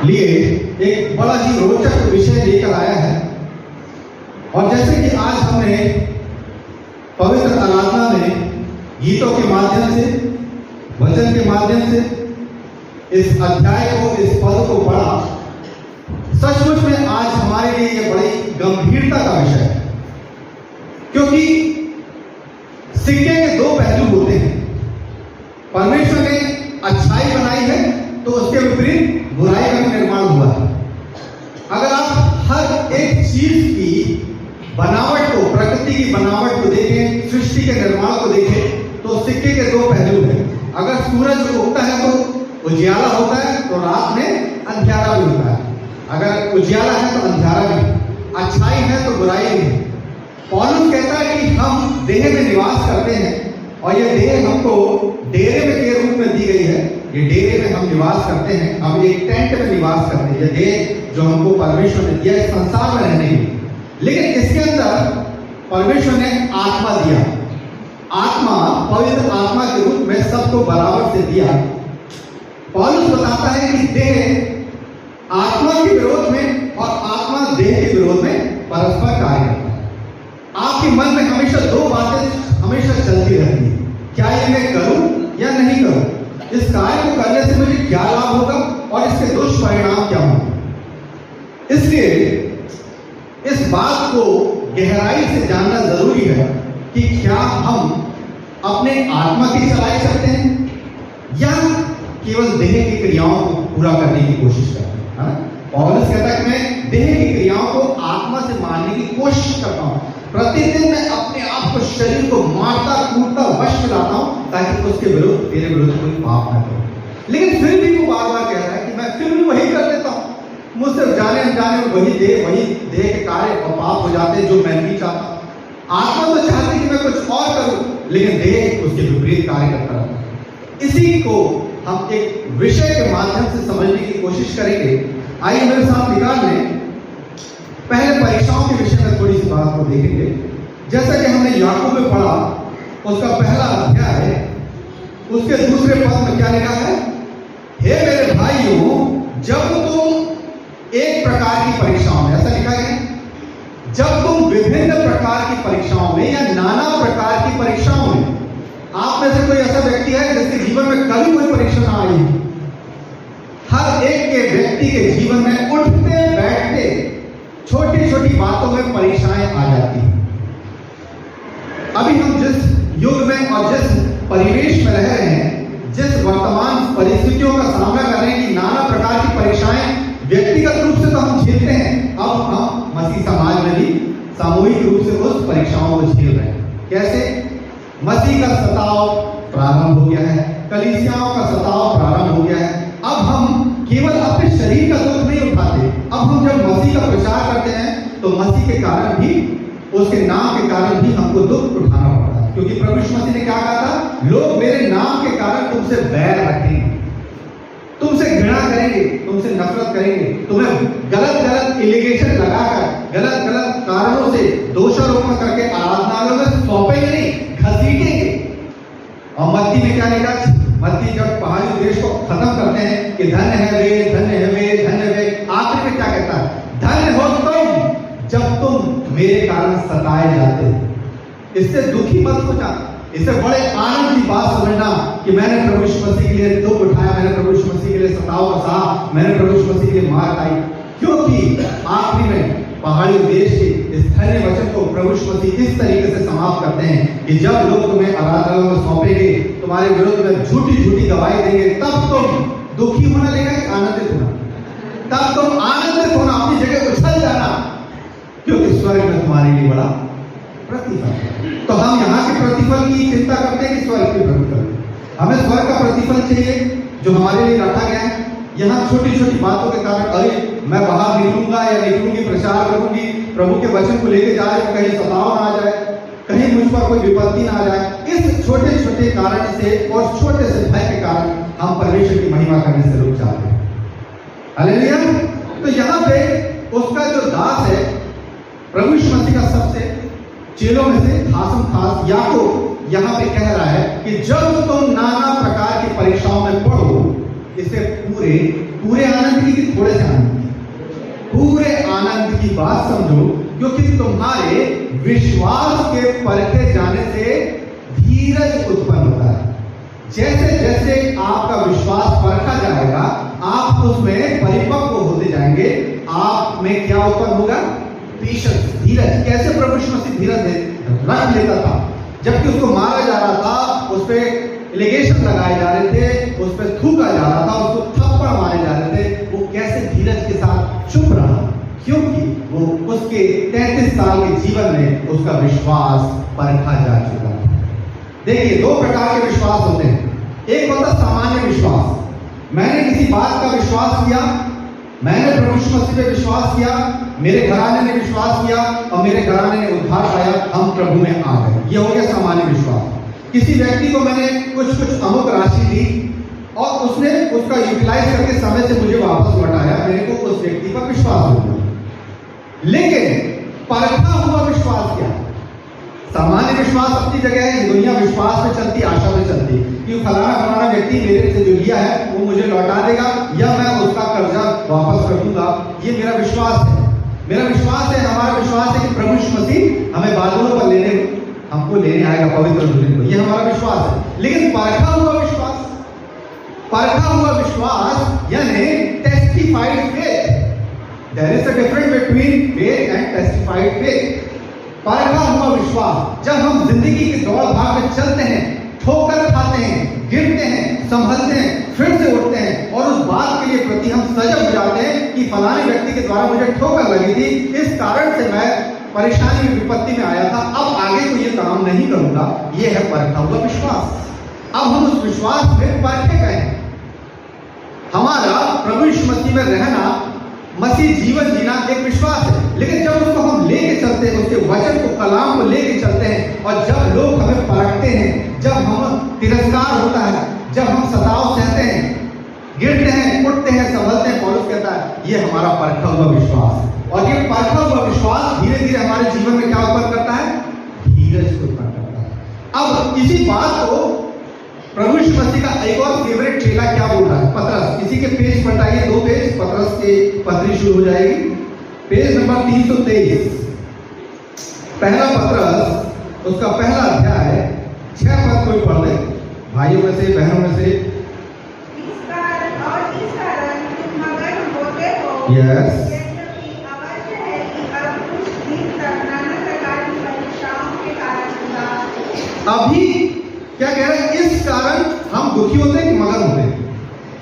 लिए एक बड़ा ही रोचक विषय लेकर आया है। और जैसे कि आज हमने पवित्र आराधना में गीतों के माध्यम से, वचन के माध्यम से इस अध्याय को, इस पद को पढ़ा, सचमुच में आज हमारे लिए यह बड़ी गंभीरता का विषय है, क्योंकि सिक्के के दो पहलू होते हैं। परमेश्वर ने अच्छाई बनाई है तो उसके विपरीत बुराई का निर्माण हुआ है। अगर आप हर एक चीज की बनावट को, प्रकृति की बनावट को देखें, सृष्टि के निर्माण को देखें, तो सिक्के के दो पहलू हैं। अगर सूरज उगता है तो उजियाला होता है, तो रात में अंधियारा भी होता है। अगर उजियाला है तो अंधियारा भी, अच्छाई है तो बुराई भी है। पौलुस कहता है कि हम देह में निवास करते हैं और यह देह हमको डेरे में के रूप में दी गई है। ये डेरे में हम निवास करते हैं, हम एक टेंट में निवास करते हैं। यह देह जो हमको परमेश्वर ने दिया इस संसार में रहने की, लेकिन इसके अंदर परमेश्वर ने आत्मा दिया। आत्मा, पवित्र आत्मा के रूप में सबको बराबर से दिया। पौलुस बताता है कि देह आत्मा के विरोध में और आत्मा देह के विरोध में परस्पर कार्य करता है। आपके मन में हमेशा दो बातें हमेशा चलती रहती है, क्या ये मैं करूं या नहीं करूं, इस कार्य को करने से मुझे क्या लाभ होगा और इसके दुष्परिणाम क्या होंगे। इसलिए इस बात को गहराई से जानना जरूरी है कि क्या हम अपने आत्मा की चलाई करते हैं या केवल देह की क्रियाओं को पूरा करने की कोशिश करते हैं। पौलुस कहता है कि मैं देह की क्रियाओं को आत्मा से मारने की कोशिश करता हूं। प्रतिदिन मैं अपने आप को, शरीर को मारता कूटता वश में लाता हूं ताकि उसके विरुद्ध, तेरे विरुद्ध कोई पाप न करूं। लेकिन फिर भी वो बार बार कह रहा है कि मैं फिर भी वही कर लेता हूं। मुझसे जाने अनजाने में वही देह के कार्य और पाप हो जाते हैं जो मैं नहीं चाहता। आत्मा तो चाहती कि मैं कुछ और करूं, लेकिन देह उसके विपरीत कार्य करता रहता है। इसी को हम एक विषय के माध्यम से समझने की कोशिश करेंगे। आइए मेरे साथ निकाल लें। पहले परीक्षाओं के विषय में थोड़ी सी बात को देखेंगे। जैसा कि हमने याकूब में पढ़ा, उसका पहला अध्याय, उसके दूसरे पद में क्या लिखा है? हे मेरे भाइयों, जब तुम एक प्रकार की परीक्षाओं में, ऐसा लिखा है, जब तुम विभिन्न प्रकार की परीक्षाओं में या नाना प्रकार की परीक्षाओं में, आप में से कोई ऐसा व्यक्ति है जिसके जीवन में कभी कोई परीक्षा ना आई? हर एक के व्यक्ति के जीवन में उठते बैठते छोटी छोटी बातों में परीक्षाएं आ जाती हैं। अभी हम जिस युग में और जिस परिवेश में रह रहे हैं, जिस वर्तमान परिस्थितियों का सामना कर रहे हैं कि नाना प्रकार की परीक्षाएं व्यक्तिगत रूप से तो हम झेलते हैं, अब हम मसीह समाज में भी सामूहिक रूप से उस परीक्षाओं को झेल रहे हैं। कैसे? मसीह का सताव प्रारंभ हो गया है, कलीसियाओं का सताव प्रारंभ हो गया है। अब हम केवल अपने शरीर का दुख नहीं उठाते, अब हम जब मसीह का प्रचार करते हैं तो मसीह के कारण भी, उसके नाम के कारण भी हमको दुख उठाना पड़ता है। क्योंकि प्रभु यीशु मसीह ने क्या कहा था? लोग मेरे नाम के कारण तुमसे बैर रखेंगे, तुमसे घृणा करेंगे, तुमसे नफरत करेंगे, तुम्हें गलत गलत एलिगेशन लगाकर, गलत गलत कारणों से दोषारोपण करके आराधनालयों में सौंपेंगे नहीं, घसीटेंगे। और मत्ती में क्या लिखा? मत्ती जब पहाड़ी देश को खत्म करते हैं कि धन्य है वे, धन्य है वे, धन्य वे, आखिर में क्या कहता है? धन्य हो तुम जब तुम मेरे कारण सताए जाते हो। इससे दुखी मत हो जा, इससे बड़े आनंद की बात समझना कि मैंने प्रभु यीशु मसीह के लिए दुख उठाया, मैंने प्रभु यीशु मसीह के लिए सताव सहा, मैंने प्रभु यीशु मसीह के लिए मार खाई। क्योंकि आखिरी में पहाड़ी देश के इस धन्य वचन को प्रभु यीशु मसीह इस तरीके से समाप्त करते हैं कि जब लोग तुम्हें आराधनालयों में सौंपेंगे, तुम्हारे विरुद्ध में झूठी झूठी गवाही देंगे, तब तुम दुखी होना लेगा कि आनंदित होना? तब तुम आनंदित होना, अपनी जगह उछल जाना, क्योंकि स्वर्ग में तुम्हारे लिए बड़ा प्रतिफल। तो हम यहाँ के प्रतिफल की चिंता करते हैं कि स्वर्ग के प्रतिफल? हमें स्वर्ग का प्रतिफल चाहिए जो हमारे लिए रखा गया है। यहाँ छोटी छोटी बातों के कारण, अरे मैं बाहर निकलूंगा या निकलूंगी, प्रचार करूंगी, प्रभु के वचन को लेके जा रहे, कहीं सताव ना आ जाए, कहीं मुझ पर कोई विपत्ति ना आ जाए। इस छोटे छोटे कारण से और छोटे से भय के कारण हम परमेश्वर की महिमा करने से रुक जाते हैं। हालेलुया। तो यहाँ पे उसका जो दास है, प्रभु यीशु मसीह का सबसे चेलों में से खासम खास याकूब यहाँ पे कह रहा है कि जब तुम नाना प्रकार की परीक्षाओं में पढ़ो, इसे पूरे आनंद की नहीं कि थोड़े से आनंद की, पूरे आनंद की बात समझो, क्योंकि तुम्हारे विश्वास के परखे जाने से धीरज उत्पन्न होता है। जैसे जैसे आपका विश्वास परखा जाएगा, आप उसमें परिपक्व होते जाएंगे। आप में क्या उत्पन्न होगा? पेशेंस, धीरज। कैसे प्रभु यीशु मसीह धीरज रख लेता था, जबकि उसको मारा जा रहा था, उस पर एलिगेशन लगाए जा रहे थे, उस पर थूका जा रहा था, उसको थप्पड़ मारे जा रहे थे, वो कैसे धीरज के साथ चुप रहा? क्योंकि वो उसके 33 साल के जीवन में उसका विश्वास परखा जा चुका था। देखिए, दो प्रकार के विश्वास होते हैं। एक होता सामान्य विश्वास, मैंने किसी बात का विश्वास किया, मैंने प्रभु यीशु मसीह पे विश्वास किया, मेरे घराने ने विश्वास किया और मेरे घराने ने उद्धार पाया, हम प्रभु में आ गए। ये हो गया सामान्य विश्वास। किसी व्यक्ति को मैंने कुछ अमुक राशि दी और उसने उसका यूटिलाइज करके समय से मुझे वापस लौटाया, मेरे को उस व्यक्ति पर विश्वास हो गया। लेकिन परखा हुआ विश्वास क्या? सामान्य विश्वास अपनी जगह है, दुनिया विश्वास में चलती, आशा में चलती कि फलाना व्यक्ति मेरे से जो लिया है वो मुझे लौटा देगा या मैं उसका कर्जा वापस कर दूंगा। ये मेरा विश्वास है। मेरा विश्वास है, हमारा विश्वास है कि प्रभु यीशु मसीह हमें बादलों पर हमको लेने आएगा पवित्र दुल्हन को। ये हमारा विश्वास है। लेकिन परखा हुआ विश्वास, परखा हुआ विश्वास यानी testified faith. There is a difference between faith and testified faith. परखा हुआ विश्वास, जब हम जिंदगी की दौड़ भाग में चलते हैं, ठोकर खाते हैं, गिरते हैं, संभलते हैं, फिर से उठते हैं और उस बात के लिए प्रति हम सजग हो जाते हैं कि फलाने व्यक्ति के द्वारा मुझे ठोकर लगी थी, इस कारण से मैं परेशानी विपत्ति में आया था, अब आगे को ये काम नहीं करूंगा। ये है परखा हुआ विश्वास। अब हम उस विश्वास में परखे गए हैं। हमारा प्रभु यीशु मसीह में रहना, मसीह जीवन जीना एक विश्वास है। लेकिन जब उसको हम लेके चलते हैं, उसके वचन को, कलाम को लेके चलते हैं, और जब लोग हमें परखते हैं, जब हम तिरस्कार होता है, जब हम सताव सहते हैं, गिरते हैं, उठते हैं, संभलते हैं, पौलुस कहता है ये हमारा परखा हुआ विश्वास। और ये परखा हुआ विश्वास धीरे धीरे हमारे जीवन में क्या उत्पन्न करता है? धीरज को उत्पन्न करता है। अब इसी बात को प्रभु यीशु मसीह का एक और फेवरेट चेला क्या बोल रहा है? पतरस। किसी के पेज पलटाइए, 2 पेज, पतरस के पत्री शुरू हो जाएगी, पेज नंबर 323। पहला पतरस, उसका पहला अध्याय, 6 पद कोई पढ़ ले भाइयों में से, बहनों में से। यस, अभी क्या कह रहे हैं? इस कारण हम दुखी होते हैं कि मगन होते हैं?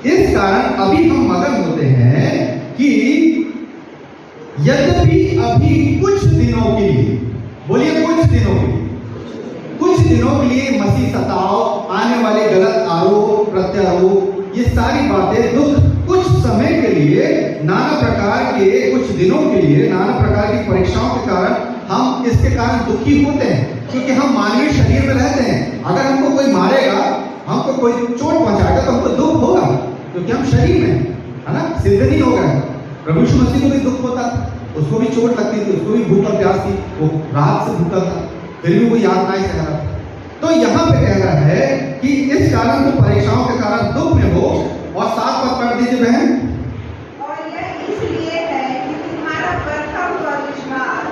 इस कारण अभी हम मगन होते हैं कि यद्यपि अभी कुछ दिनों के लिए, बोलिए कुछ दिनों के लिए, कुछ दिनों के लिए मसीह सताव, आने वाले गलत आरोप प्रत्यारोप, ये सारी बातें, दुख, कुछ समय के लिए, नाना प्रकार के, कुछ दिनों के लिए, नाना प्रकार की परीक्षाओं के कारण हम इसके कारण दुखी होते हैं, क्योंकि हम मानवीय शरीर में रहते हैं। अगर हमको कोई मारेगा, हमको कोई चोट पहुंचाएगा तो हमको दुख होगा, क्योंकि हम शरीर में है ना, सिद्ध नहीं हो गए। प्रभु यीशु मसीह को भी दुख होता, उसको भी चोट लगती थी, उसको भी भूख और प्यास थी, वो रात से भूखा था, फिर भी वो यातनाएं सह रहा था। तो यहाँ पे कह रहा है कि इस कारण वो परीक्षाओं के कारण दुख में हो। और 7 पद पढ़ दीजिए बहन। और यह इसलिए है कि तुम्हारा परखा हुआ विश्वास,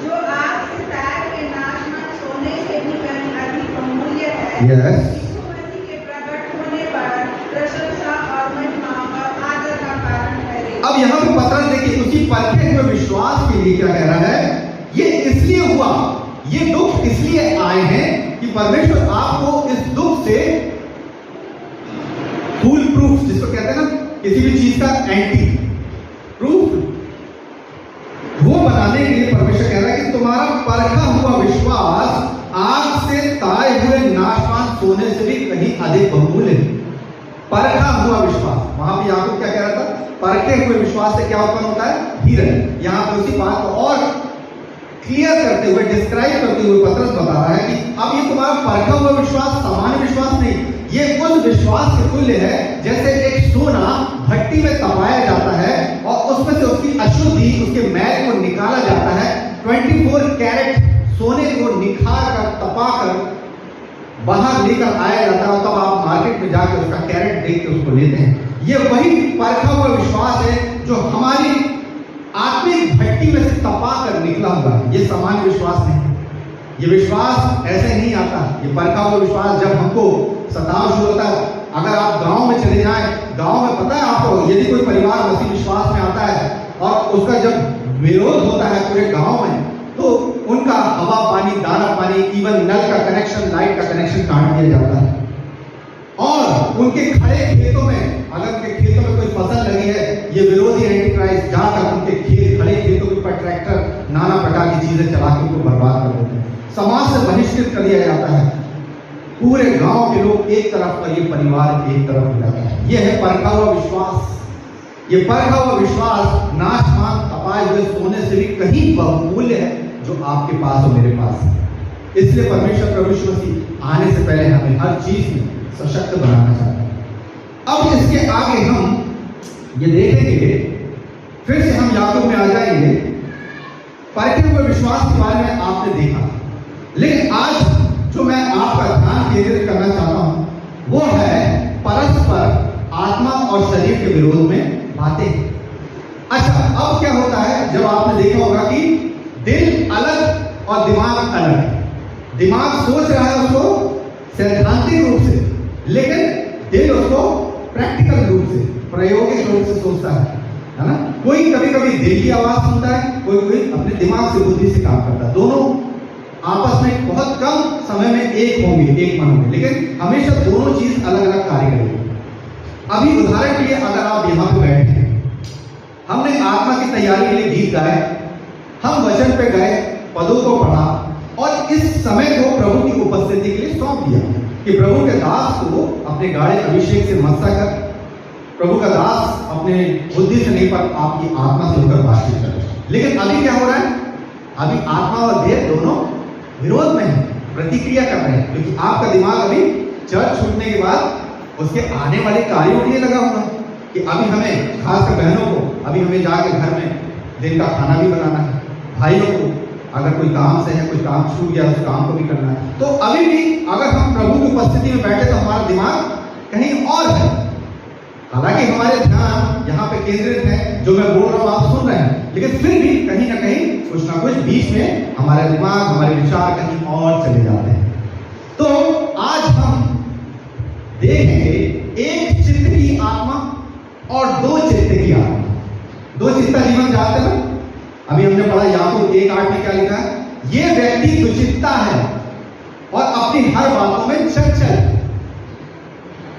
जो आग से तैयार के नाशवान सोने से भी कहीं अधिक अमूल्य है, यीशु मसीह के प्रकट होने पर प्रशंसा और महिमा और आदर का कारण ठहरे। अब यहाँ पे पतरस देखिए, उसी परखे हुए विश्वास के लिए क्या कह रहा है? ये इसलिए हुआ, ये दुख इसलिए आए हैं कि परमेश्वर आपको इस दुख से फुल प्रूफ, जिसको कहते हैं ना, किसी भी चीज का एंटी प्रूफ, वो बनाने के लिए परमेश्वर कह रहा है कि तुम्हारा परखा हुआ विश्वास आग से ताए हुए नाशवान सोने से भी कहीं अधिक बहुमूल्य है। परखा हुआ विश्वास, वहां पे याकूब क्या कह रहा था? परखे हुए विश्वास से क्या उत्पन्न होता है? धीरज। यहां पर उसी बात को और क्लियर करते हुए, डिस्क्राइब करते हुए पतरस बता रहा है कि अब ये तुम्हारा परखा हुआ विश्वास सामान्य विश्वास नहीं, ये उस विश्वास के तुल्य है जैसे एक सोना भट्टी में तपाया जाता है और उसमें से उसकी अशुद्धि, उसके मैल को निकाला जाता है। 24 कैरेट सोने को निखार कर, तपा कर बाहर लेकर आया जाता है, और तब आप मार्केट में जाकर उसका कैरेट देख के उसको लेते हैं। ये वही परखा हुआ विश्वास है जो हमारी आत्मिक भट्टी में से तपा कर निकला हुआ है। ये सामान्य विश्वास नहीं है, ये विश्वास ऐसे नहीं आता। ये परखा हुआ विश्वास जब हमको सताव शुरू होता है, अगर आप गांव में चले जाएं, गांव में पता है आपको, यदि कोई परिवार मसीह विश्वास में आता है और उसका जब विरोध होता है पूरे गांव में, तो उनका हवा पानी, दाना पानी, इवन नल का कनेक्शन, लाइट का कनेक्शन काट दिया जाता है। और उनके खड़े खेतों में, अगर उनके खेतों में कोई फसल लगी है, ये विरोधी एंटीक्राइस्ट जाकर उनके खड़े खेतों के ऊपर ट्रैक्टर, नाना प्रकार की चीजें चला के उनको बर्बाद कर देते हैं। समाज से बहिष्कृत कर दिया जाता है। पूरे गांव के लोग एक तरफ और ये परिवार एक तरफ हो जाता है। ये है परखा हुआ विश्वास। ये परखा हुआ विश्वास नाशवान तपाए हुए सोने से भी कहीं बहुमूल्य है जो आपके पास और मेरे पास है। इसलिए परमेश्वर प्रभु यीशु मसीह आने से पहले हमें हर चीज में सशक्त बनाना चाहता है। अब इसके आगे हम ये देखेंगे, फिर से हम याकूब में आ जाएंगे। परखे हुए विश्वास के बारे में आपने देखा, लेकिन आज जो मैं आपका ध्यान केंद्रित करना चाहता हूं वो है परस्पर आत्मा और शरीर के विरोध में बातें। अच्छा, अब क्या होता है, जब आपने देखा होगा कि दिल अलग और दिमाग अलग। दिमाग सोच रहा है उसको सैद्धांतिक रूप से, लेकिन दिल उसको प्रैक्टिकल रूप से, प्रायोगिक रूप से सोचता है ना। कोई कभी कभी दिल की आवाज सुनता है, कोई कोई अपने दिमाग से, बुद्धि से काम करता है। दोनों आपस में बहुत कम समय में एक होंगे, एक मन होंगे, लेकिन हमेशा दोनों चीज अलग अलग कार्य करेंगे। अभी उदाहरण के लिए अगर आप यहाँ पे बैठे हैं, हमने आत्मा की तैयारी के लिए गीत गाए, हम वचन पे गए, पदों को पढ़ा और इस समय को प्रभु की उपस्थिति के लिए सौंप दिया कि प्रभु के दास को अपने गाढ़े अभिषेक से मस्ता कर, प्रभु का दास अपने बुद्धि से नहीं पर आपकी आत्मा से होकर बातचीत कर। लेकिन अभी क्या हो रहा है, अभी आत्मा और देह दोनों विरोध में है, प्रतिक्रिया कर रहे हैं, क्योंकि आपका दिमाग अभी चर्च छूटने के बाद उसके आने वाले कार्यों के लिए लगा हुआ है कि अभी हमें, खासकर बहनों को, अभी हमें जाके घर में दिन का खाना भी बनाना है, भाइयों को अगर कोई काम से है, कोई काम छूट गया उस काम को भी करना है। तो अभी भी अगर हम प्रभु की उपस्थिति में बैठे तो हमारा दिमाग कहीं और है। हालांकि हमारे ध्यान यहाँ पे केंद्रित है, जो मैं बोल रहा हूँ आप सुन रहे हैं, लेकिन फिर भी कहीं ना कहीं कुछ ना कुछ बीच में हमारा दिमाग, हमारे विचार कहीं और चले जाते हैं। तो आज हम देखेंगे एक चित्त की आत्मा और दो चित्त की आत्मा। दो चित्ता जीवन जानते हैं, अभी हमने पढ़ा याकूब 1:8 में क्या लिखा है, ये व्यक्ति दुचित्ता है और अपनी हर बातों में चंचल।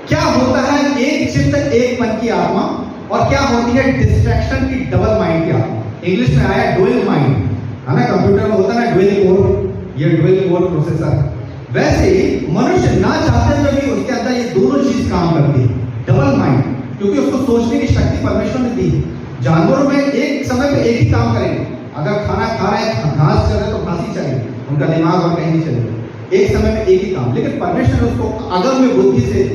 क्या होता है एक चित्त एक मन की आत्मा, और क्या होती है डिस्ट्रैक्शन की डबल माइंड की आत्मा। इंग्लिश में आया डुअल माइंड, है ना, कंप्यूटर में होता है ना डुअल कोर, ये डुअल कोर प्रोसेसर। वैसे ही मनुष्य ना चाहते हुए भी उसके अंदर ये दोनों चीज काम करती है, डबल माइंड, क्योंकि उसको सोचने की शक्ति परमेश्वर ने दी है। जानवरों में एक समय पे एक ही काम करेंगे, अगर खाना खा रहे हैं, घास चल रहे तो घास ही चलेगी, उनका दिमाग और कहीं नहीं चलेगा, एक समय में एक ही काम। लेकिन परमेश्वर ने उसको अगम्य बुद्धि से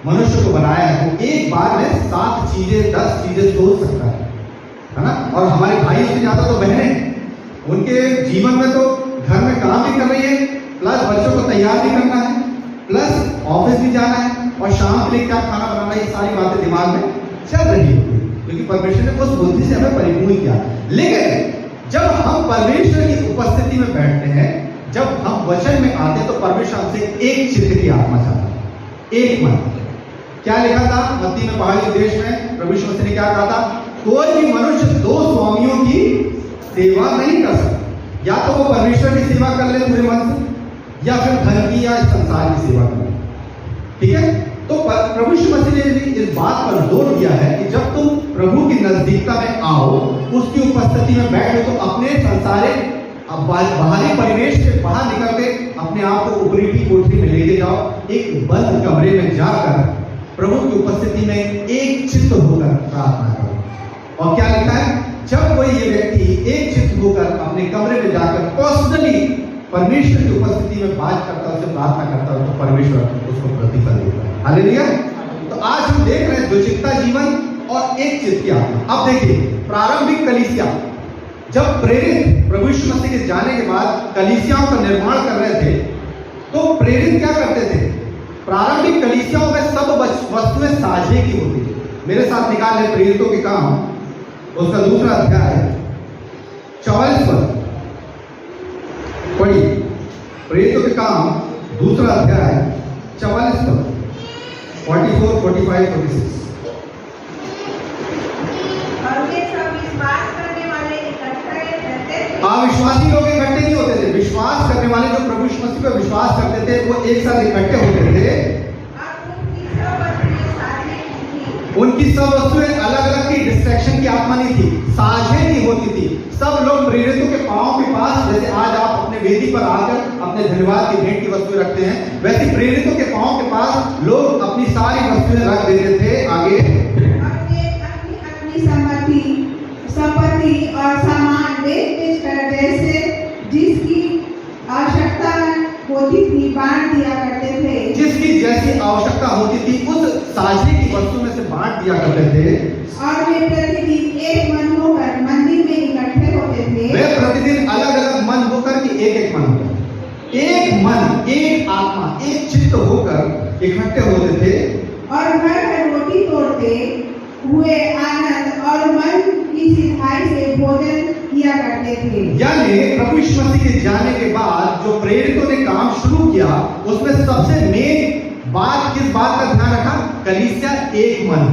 मनुष्य को बनाया है, वो एक बार में 7 चीजें 10 चीजें सोच सकता है ना। और हमारे भाई से ज्यादा तो बहनें, उनके जीवन में तो घर में काम भी कर रही है, प्लस बच्चों को तैयार भी करना है, प्लस ऑफिस भी जाना है, और शाम के लिए क्या खाना बनाना, ये सारी बातें दिमाग में चल रही होती है, क्योंकि परमेश्वर ने उस बुद्धि से हमें परिपूर्ण किया। लेकिन जब हम परमेश्वर की उपस्थिति में बैठते हैं, जब हम वचन में आते हैं, तो परमेश्वर हमसे एक चित्त की आत्मा चाहता है, एक मन। क्या लिखा था मत्ती में, पहाड़ी देश में प्रभु यीशु मसीह ने क्या कहा था, कोई भी मनुष्य 2 स्वामियों की सेवा नहीं कर सकता, या तो वो परमेश्वर की सेवा कर ले पूरे मन से, या फिर धन की या संसार की सेवा कर ले। ठीक है, तो प्रभु यीशु मसीह ने भी इस बात पर जोर दिया है कि जब तुम प्रभु की नजदीकता में आओ, उसकी उपस्थिति में बैठो, तो अपने संसारिक बाहरी परिवेश से बाहर निकल के अपने आप को ऊपरी की कोठरी में लेके जाओ, एक बंद कमरे में जाकर प्रभु की उपस्थिति में एक चित्त होकर प्रार्थना करो। और क्या लिखा है, जब कोई ये व्यक्ति एक चित्त होकर अपने कमरे में जाकर पर्सनली परमेश्वर की उपस्थिति में बात करता है, उससे प्रार्थना करता है, तो परमेश्वर उसको प्रतिफल देता है। हालेलुया। तो आज हम देख रहे हैं द्विचित्ता जीवन और एक चित्त की आत्मा। अब देखिए, प्रारंभिक कलीसिया जब प्रेरित प्रभु यीशु मसीह के जाने के बाद कलीसियाओं का निर्माण कर रहे थे, तो प्रेरित क्या करते थे, प्रारंभिक कलीसियाओं में सब वस्तुएं साझे की होती थी। मेरे साथ निकाल ले प्रेरितों के काम, उसका दूसरा अध्याय 44 पद पढ़िए। प्रेरितों के काम दूसरा अध्याय 44 पद, 44, 45, 46। और वे सब विश्वास करने वाले इकट्ठे रहते थे। अविश्वासी लोग इकट्ठे नहीं होते थे, विश्वास करने वाले जो प्रभु यीशु मसीह पर विश्वास करते थे वो एक साथ इकट्ठे होते थे। उनकी सब वस्तुएं अलग अलग थी, डिस्ट्रैक्शन की आत्मा नहीं थी, साझे नहीं होती थी। सब लोग प्रेरितों के पांव के पास, जैसे आज आप अपने वेदी पर आकर अपने धन्यवाद की भेंट की वस्तुएं रखते हैं, वैसे प्रेरितों के पांव के पास लोग अपनी सारी वस्तुएं रख देते थे। आगे अपनी संपत्ति और सामान बेच कर जैसे जिसकी आवश्यकता होती थी बांट दिया करते थे। जिसकी जैसी आवश्यकता होती थी उस साझे की वस्तु में से बांट दिया करते थे। और वे प्रतिदिन एक मन होकर मंदिर में इकट्ठे होते थे। वे प्रतिदिन अलग अलग मन होकर कि एक मन होकर, एक मन, एक आत्मा, एक चित्त होकर इकट्ठे होते थे। और घर रोटी तोड़ते हुए आनंद और मन की सिधाई से भोजन किया करते थे। यानी प्रभु यीशु मसीह के जाने के बाद जो प्रेरितों ने काम शुरू किया, उसमें सबसे मेन बात किस बात का ध्यान रखा? कलीसिया एक मन,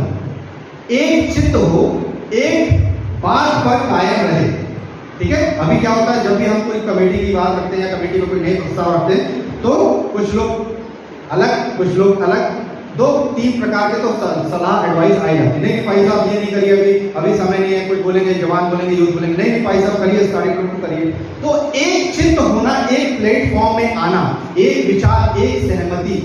एक चित्त हो, एक बात पर कायम रहे। ठीक है। अभी क्या होता है, जब भी हम कोई कमेटी की बात रखते हैं या कमेटी में कोई नए प्रस्ताव रखते हैं, तो कुछ लोग अलग, कुछ लोग अलग, 2-3 प्रकार के तो सलाह एडवाइस आई जाती है। नहीं भाई साहब ये नहीं करिए, अभी समय नहीं है। कोई बोलेंगे, जवान बोलेंगे, यूथ बोलेंगे, नहीं भाई साहब करिए, इस कार्यक्रम को करिए। तो एक चित्त होना, एक प्लेटफॉर्म में आना, एक विचार, एक सहमति,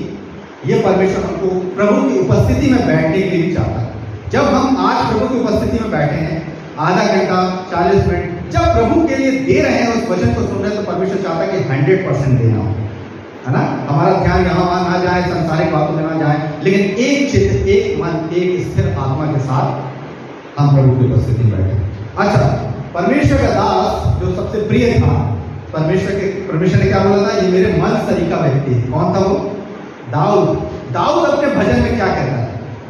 ये परमेश्वर हमको प्रभु की उपस्थिति में बैठने के लिए चाहता है। जब हम आज प्रभु की उपस्थिति में बैठे हैं, आधा घंटा 40 मिनट जब प्रभु के लिए दे रहे हैं, उस वचन को सुन रहे हैं, तो परमेश्वर चाहता है कि 100% देना हो, है ना। हमारा ध्यान यहाँ वहां ना जाए, संसारिक बातों में ना जाए, लेकिन एक चित्त, एक मन, एक स्थिर आत्मा के साथ हम प्रभु की उपस्थिति में बैठे। अच्छा, परमेश्वर का दास जो सबसे प्रिय था, परमेश्वर ने क्या बोला था? ये मेरे मन सरीका व्यक्ति है। कौन था वो? दाऊद अपने भजन में क्या कहता है?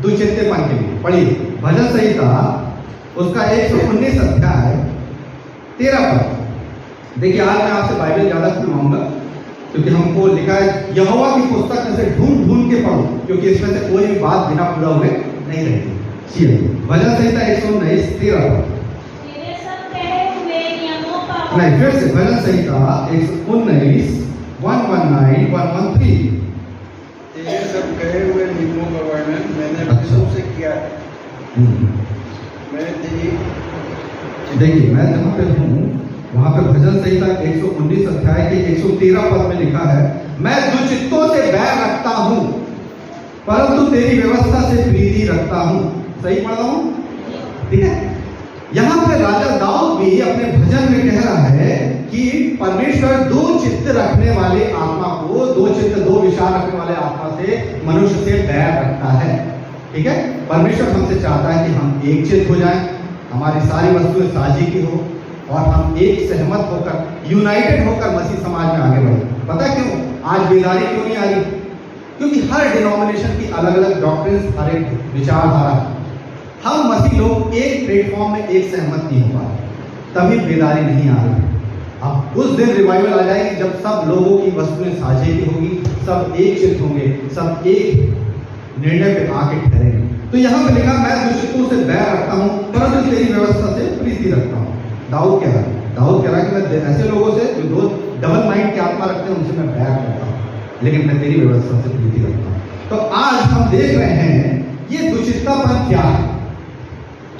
दुचित्तेपन के लिए पढ़िए भजन संहिता उसका 119 अध्याय 13 पद। देखिए आज मैं आपसे बाइबल ज्यादा खुलवाऊंगा, क्योंकि हमको लिखा है यहोवा की पुस्तक में से ढूंढ ढूंढ के पढ़ो, क्योंकि इसमें से कोई भी बात बिना पूरा हुए नहीं रहती। चलिए भजन संहिता 119 13 पद। नहीं, फिर से भजन संहिता 119 119 113। तेरे सब कहे हुए नियमों का वर्णन मैंने अपने मुंह से किया है। मैंने तेरी, देखिए मैं जहाँ पे हूँ वहां पे भजन संहिता 119 अध्याय के 113 पद में लिखा है, मैं दुचित्तों से बैर रखता हूं परंतु तेरी व्यवस्था से प्रीति रखता हूं। सही पढ़ रहा हूं? ठीक है। यहां पे राजा दाऊद भी अपने भजन में कह रहा है कि परमेश्वर दो चित्त रखने वाले आत्मा को, दो चित्त, दो विचार रखने वाले आत्मा से, मनुष्य से बैर रखता है। ठीक है। परमेश्वर हमसे चाहता है कि हम एक चित्त हो जाएं, हमारी सारी वस्तुएं साझी की हो और हम एक सहमत होकर, यूनाइटेड होकर मसीह समाज में आगे बढ़े। पता है क्यों आज बेदारी क्यों नहीं आ रही? क्योंकि हर डिनोमिनेशन की अलग अलग डॉक्ट्रिन्स, हर एक विचारधारा। हम मसीह लोग एक प्लेटफॉर्म में एक सहमत नहीं हो पा रहे, तभी बेदारी नहीं आ रही। अब उस दिन रिवाइवल आ जाएगी जब सब लोगों की वस्तुएं साझे की होगी, सब एक चित्त होंगे, सब एक निर्णय पे आके ठहरेंगे। तो यहाँ पे लिखा, मैं दुष्टों से बैर रखता हूँ परंतु तेरी व्यवस्था से प्रीति रखता हूँ। दाऊद कह रहा है कि मैं ऐसे लोगों से जो दो डबल माइंड की आत्मा रखते हैं उनसे मैं बैर करता हूँ, लेकिन मैं तेरी व्यवस्था से प्रीति रखता हूँ। तो आज हम देख रहे हैं ये दुचित्तापन क्या है,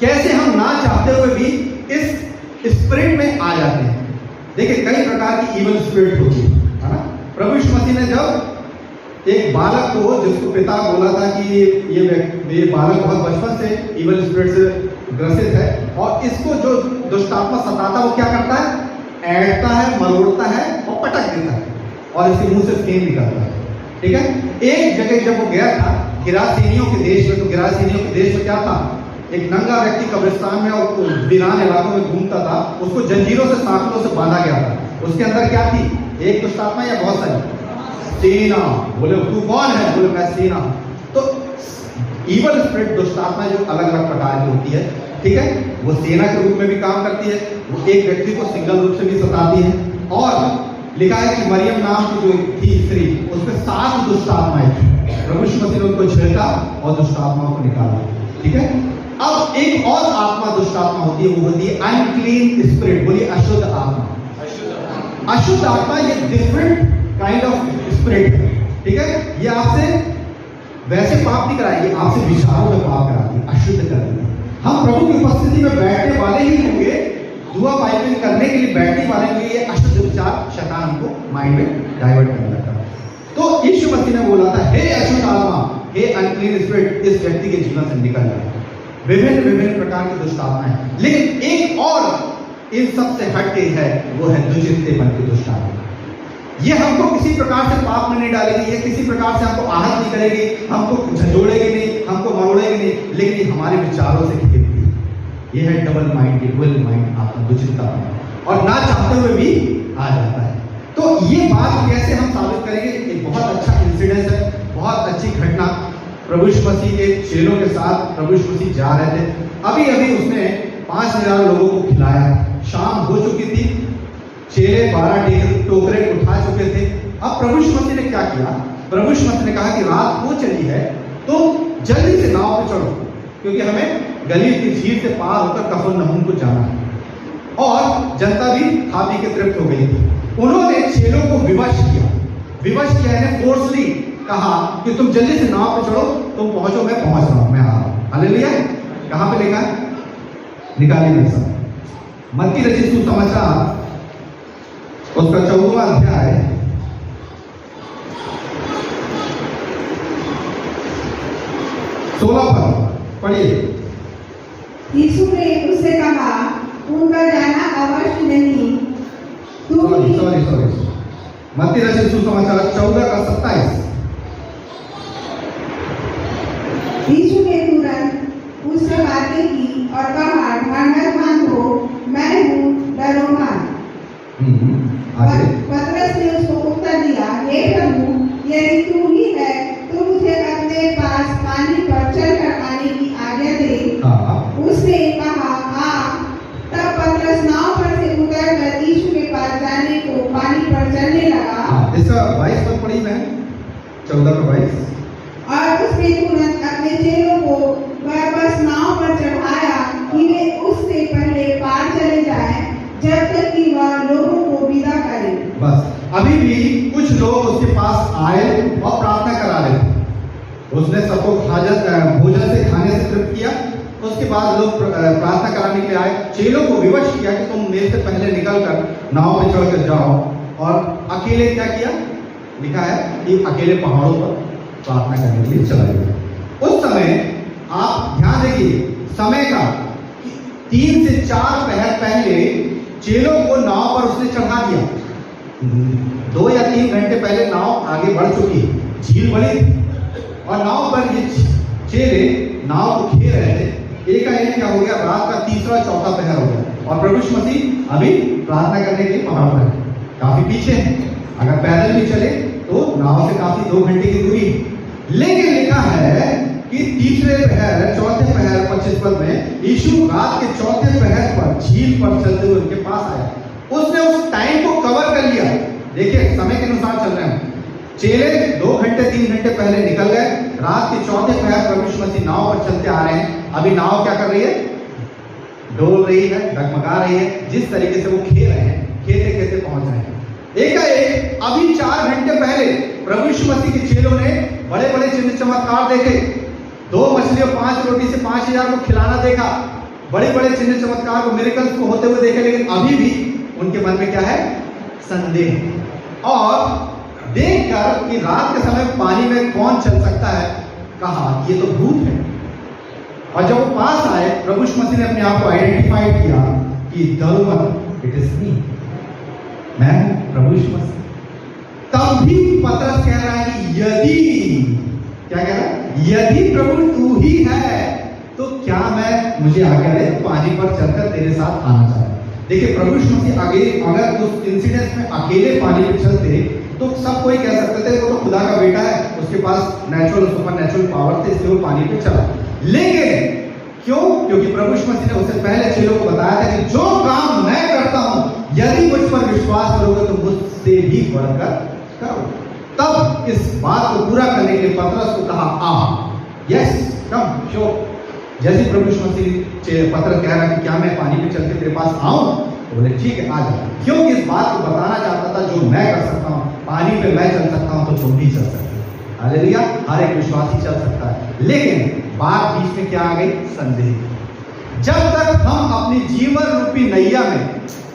कैसे हम ना चाहते हुए भी इस स्पिरिट में आ जाते हैं। देखिए कई प्रकार की इवल स्पिरिट होती है ना। प्रभु यीशु मसीह ने जब एक बालक को, जिसको पिता बोला था कि ये बालक बहुत बचपन से इवल स्पिरिट से ग्रसित है और इसको जो दुष्टात्मा सताता वो क्या करता है? ऐंठता है, मरोड़ता है और पटक देता है और इसके मुंह से फेन निकलता है। ठीक है। एक जगह जब वो गया था गिरासीनियों के देश में, तो गिरासीनियों के देश में क्या था? एक नंगा व्यक्ति कब्रिस्तान में और वीरान इलाकों में घूमता था, उसको जंजीरों से, सांकलों से बांधा गया था। उसके अंदर क्या थी? एक दुष्टात्मा या बहुत सारी? सेना। बोले तू कौन है? बोले मैं सेना। तो ईवल स्पिरिट, दुष्ट आत्मा जो अलग अलग प्रकार की होती है, ठीक है, वो सेना के रूप में भी काम करती है, वो एक व्यक्ति को सिंगल रूप से भी सताती है। और लिखा है कि मरियम नाम की जो थी स्त्री, उसमें 7 दुष्ट आत्माएं थी, प्रभु यीशु मसीह ने उनको झेला और दुष्ट आत्माओं को निकाला, ठीक है। अब एक और आत्मा दुष्ट आत्मा होती है, वो होती है अनक्लीन स्पिरिट। बोलिए अशुद्ध आत्मा। अशुद्ध आत्मा ये डिफरेंट काइंड ऑफ स्पिरिट है, ठीक है। ये आपसे वैसे पाप नहीं कराएगी, आपसे विचारों में पाप कराती है, अशुद्ध करती है। हम प्रभु की उपस्थिति में बैठने वाले ही होंगे, दुआ पाइपिंग करने के लिए बैठने वाले के लिए अशुद्ध विचार शैतान हमको माइंड में डाइवर्ट करने लगता है। तो यीशु मसीह ने बोला था, हे अशुद्ध आत्मा, हे अनक्लीन स्पिरिट, इस व्यक्ति के जीवन से निकल जाए। विभिन्न विभिन्न प्रकार की दुष्ट आत्माएं, लेकिन एक और इन सबसे हटके है, वो है दुष्टपन की दुष्ट आत्मा। ये हमको किसी प्रकार से पाप में नहीं डालेगी, ये किसी प्रकार से हमको आहत नहीं करेगी, हमको झंझोड़ेगी नहीं, हमको मरोड़ेगी नहीं, लेकिन ये हमारे विचारों से खेलती है। ये है डबल माइंड, डुअल माइंड आत्मा, दुष्टता, और ना चाहते हुए भी आ जाता है। तो ये बात कैसे हम साबित करेंगे? एक बहुत अच्छा इंसिडेंस है, बहुत अच्छी घटना। प्रभु यीशु मसीह के चेलों के साथ प्रभु यीशु मसीह जा रहे थे, अभी अभी उसने 5000 लोगों को खिलाया, शाम हो चुकी थी, चेले 12 टोकरे उठा चुके थे। अब प्रभु यीशु मसीह ने क्या किया? प्रभु यीशु मसीह ने कहा कि रात हो चली है, तो जल्दी से नाव पे चढ़ो, क्योंकि हमें गलील की झील से पार होकर कफरनहूम को जाना है। और जनता भी खा पी के तृप्त हो गई थी। उन्होंने चेलों को विवश किया है, फोर्सली कहा कि तुम जल्दी से नाव पे चढ़ो, तुम पहुंचो, मैं पहुंच रहा हूं, मैं आ रहा हूं। हालेलुया। कहां पे लिखा है? निकालिए मेरे साथ मत्ती रचित सुसमाचार, उसका 14वां अध्याय, 16 पद पढ़िए। यीशु ने उससे कहा, उनका जाना अवश्य नहीं, सॉरी मत्ती रचित सुसमाचार 14 का 27। यीशु ने तुरंत उससे बातें की और कहा, ढांढस हो, मैं हूँ, डरो मत। पतरस ने उसको उत्तर दिया, हे प्रभु, यदि तू ही है तो मुझे अपने पास पानी पर चलकर आने की आज्ञा दे। उसने कहा, हाँ। तब पतरस नाव पर से उतरकर यीशु के पास जाने को पानी पर चलने लगा। इसका 22 पद पढ़ी मैं, 14 का 22। और उसने तुरंत अपने चेलों को बस नाव पर चढ़ाया कि वे उससे पहले पार चले जाएं, जब तक कि वह लोगों को विदा करे। बस अभी भी कुछ लोग उसके पास आए और प्रार्थना करा रहे थे। उसने सबको भोजन से खाने से तृप्त किया। उसके बाद लोग प्रार्थना कराने के लिए आए, चेलों को विवश किया कि तुम मेरे से पहले निकलकर नाव पे चढ़कर जाओ। और अकेले क्या किया? लिखा है कि अकेले पहाड़ों पर प्रार्थना करने के लिए चला गया। उस समय आप ध्यान देखिए समय का, 3 से 4 पहर पहले चेलों को नाव पर उसने चढ़ा दिया। 2 या 3 घंटे पहले नाव आगे बढ़ चुकी है, झील बड़ी और नाव पर ये चेले नाव को खेल रहे थे। एक क्या हो गया? रात का 3रा 4था पहर हो गया और प्रभु यीशु मसीह अभी प्रार्थना करने के लिए पहाड़ पर है, काफी पीछे है। अगर पैदल भी चले तो नाव से काफी 2 घंटे की दूरी। लेकिन लिखा है कि 3रे पहर 4थे पहर 25 पद में यीशु रात के 4थे पहर पर झील पर चलते हुए उनके पास आया। उसने उस टाइम को कवर कर लिया। देखिए समय के अनुसार चल रहे हैं। चेले 2 घंटे 3 घंटे पहले निकल गए, रात के 4थे पहर प्रभु यीशु मसीह नाव पर चलते आ रहे हैं। अभी नाव क्या कर रही है? डोल रही है, डगमगा रही है। जिस तरीके से वो खेल रहे हैं, खेलते खेलते पहुंच रहे हैं। एकाएक अभी 4 घंटे पहले प्रभु यीशु मसीह के चेलों ने बड़े बड़े चिन्ह चमत्कार देखे। 2 मछली और 5 रोटी से 5000 को खिलाना देखा, बड़े बड़े चिन्ह चमत्कार को, मिरेकल्स को होते हुए देखे। लेकिन अभी भी उनके मन में क्या है? संदेह। और देखकर कि रात के समय पानी में कौन चल सकता है, कहा ये तो भूत है। और जब वो पास आए, प्रभु यीशु मसीह ने अपने आप को आइडेंटिफाई किया कि डरो मत, इट इज मी, मैं हूं प्रभु यीशु मसीह। तब भी पतरस कह रहा है कि यदि, क्या कह रहा है? यदि प्रभु तू ही है तो क्या मुझे आज्ञा दे, पानी पर चलकर तेरे साथ आना चाहता। देखिए प्रभु यीशु मसीह अगर उस इंसिडेंस में अकेले पानी पर चलते तो सब कोई कह सकते थे वो तो खुदा का बेटा है, उसके पास नेचुरल सुपर नेचुरल पावर थे, इसलिए वो पानी पे चला। लेकिन क्यों? क्योंकि प्रभु यीशु मसीह ने उससे पहले चेलों को बताया था कि जो काम मैं करता हूं यदि मुझ पर विश्वास करोगे तो मुझसे भी बढ़कर करो। तब इस बात को पूरा करने के लिए पतरस को कहा आ, यस कम शो। जैसे प्रभु यीशु मसीह पतरस कह रहा कि क्या मैं पानी पे चल के तेरे पास आऊं, तो बोले ठीक है आ जा, क्योंकि इस बात को बताना चाहता था जो मैं कर सकता हूं, पानी पे मैं चल सकता हूं तो तुम भी चल सकते हो। हालेलुया, हर एक विश्वासी चल सकता है। लेकिन बात बीच में क्या आ गई? संदेह। जब तक हम अपनी जीवन रूपी नैया में,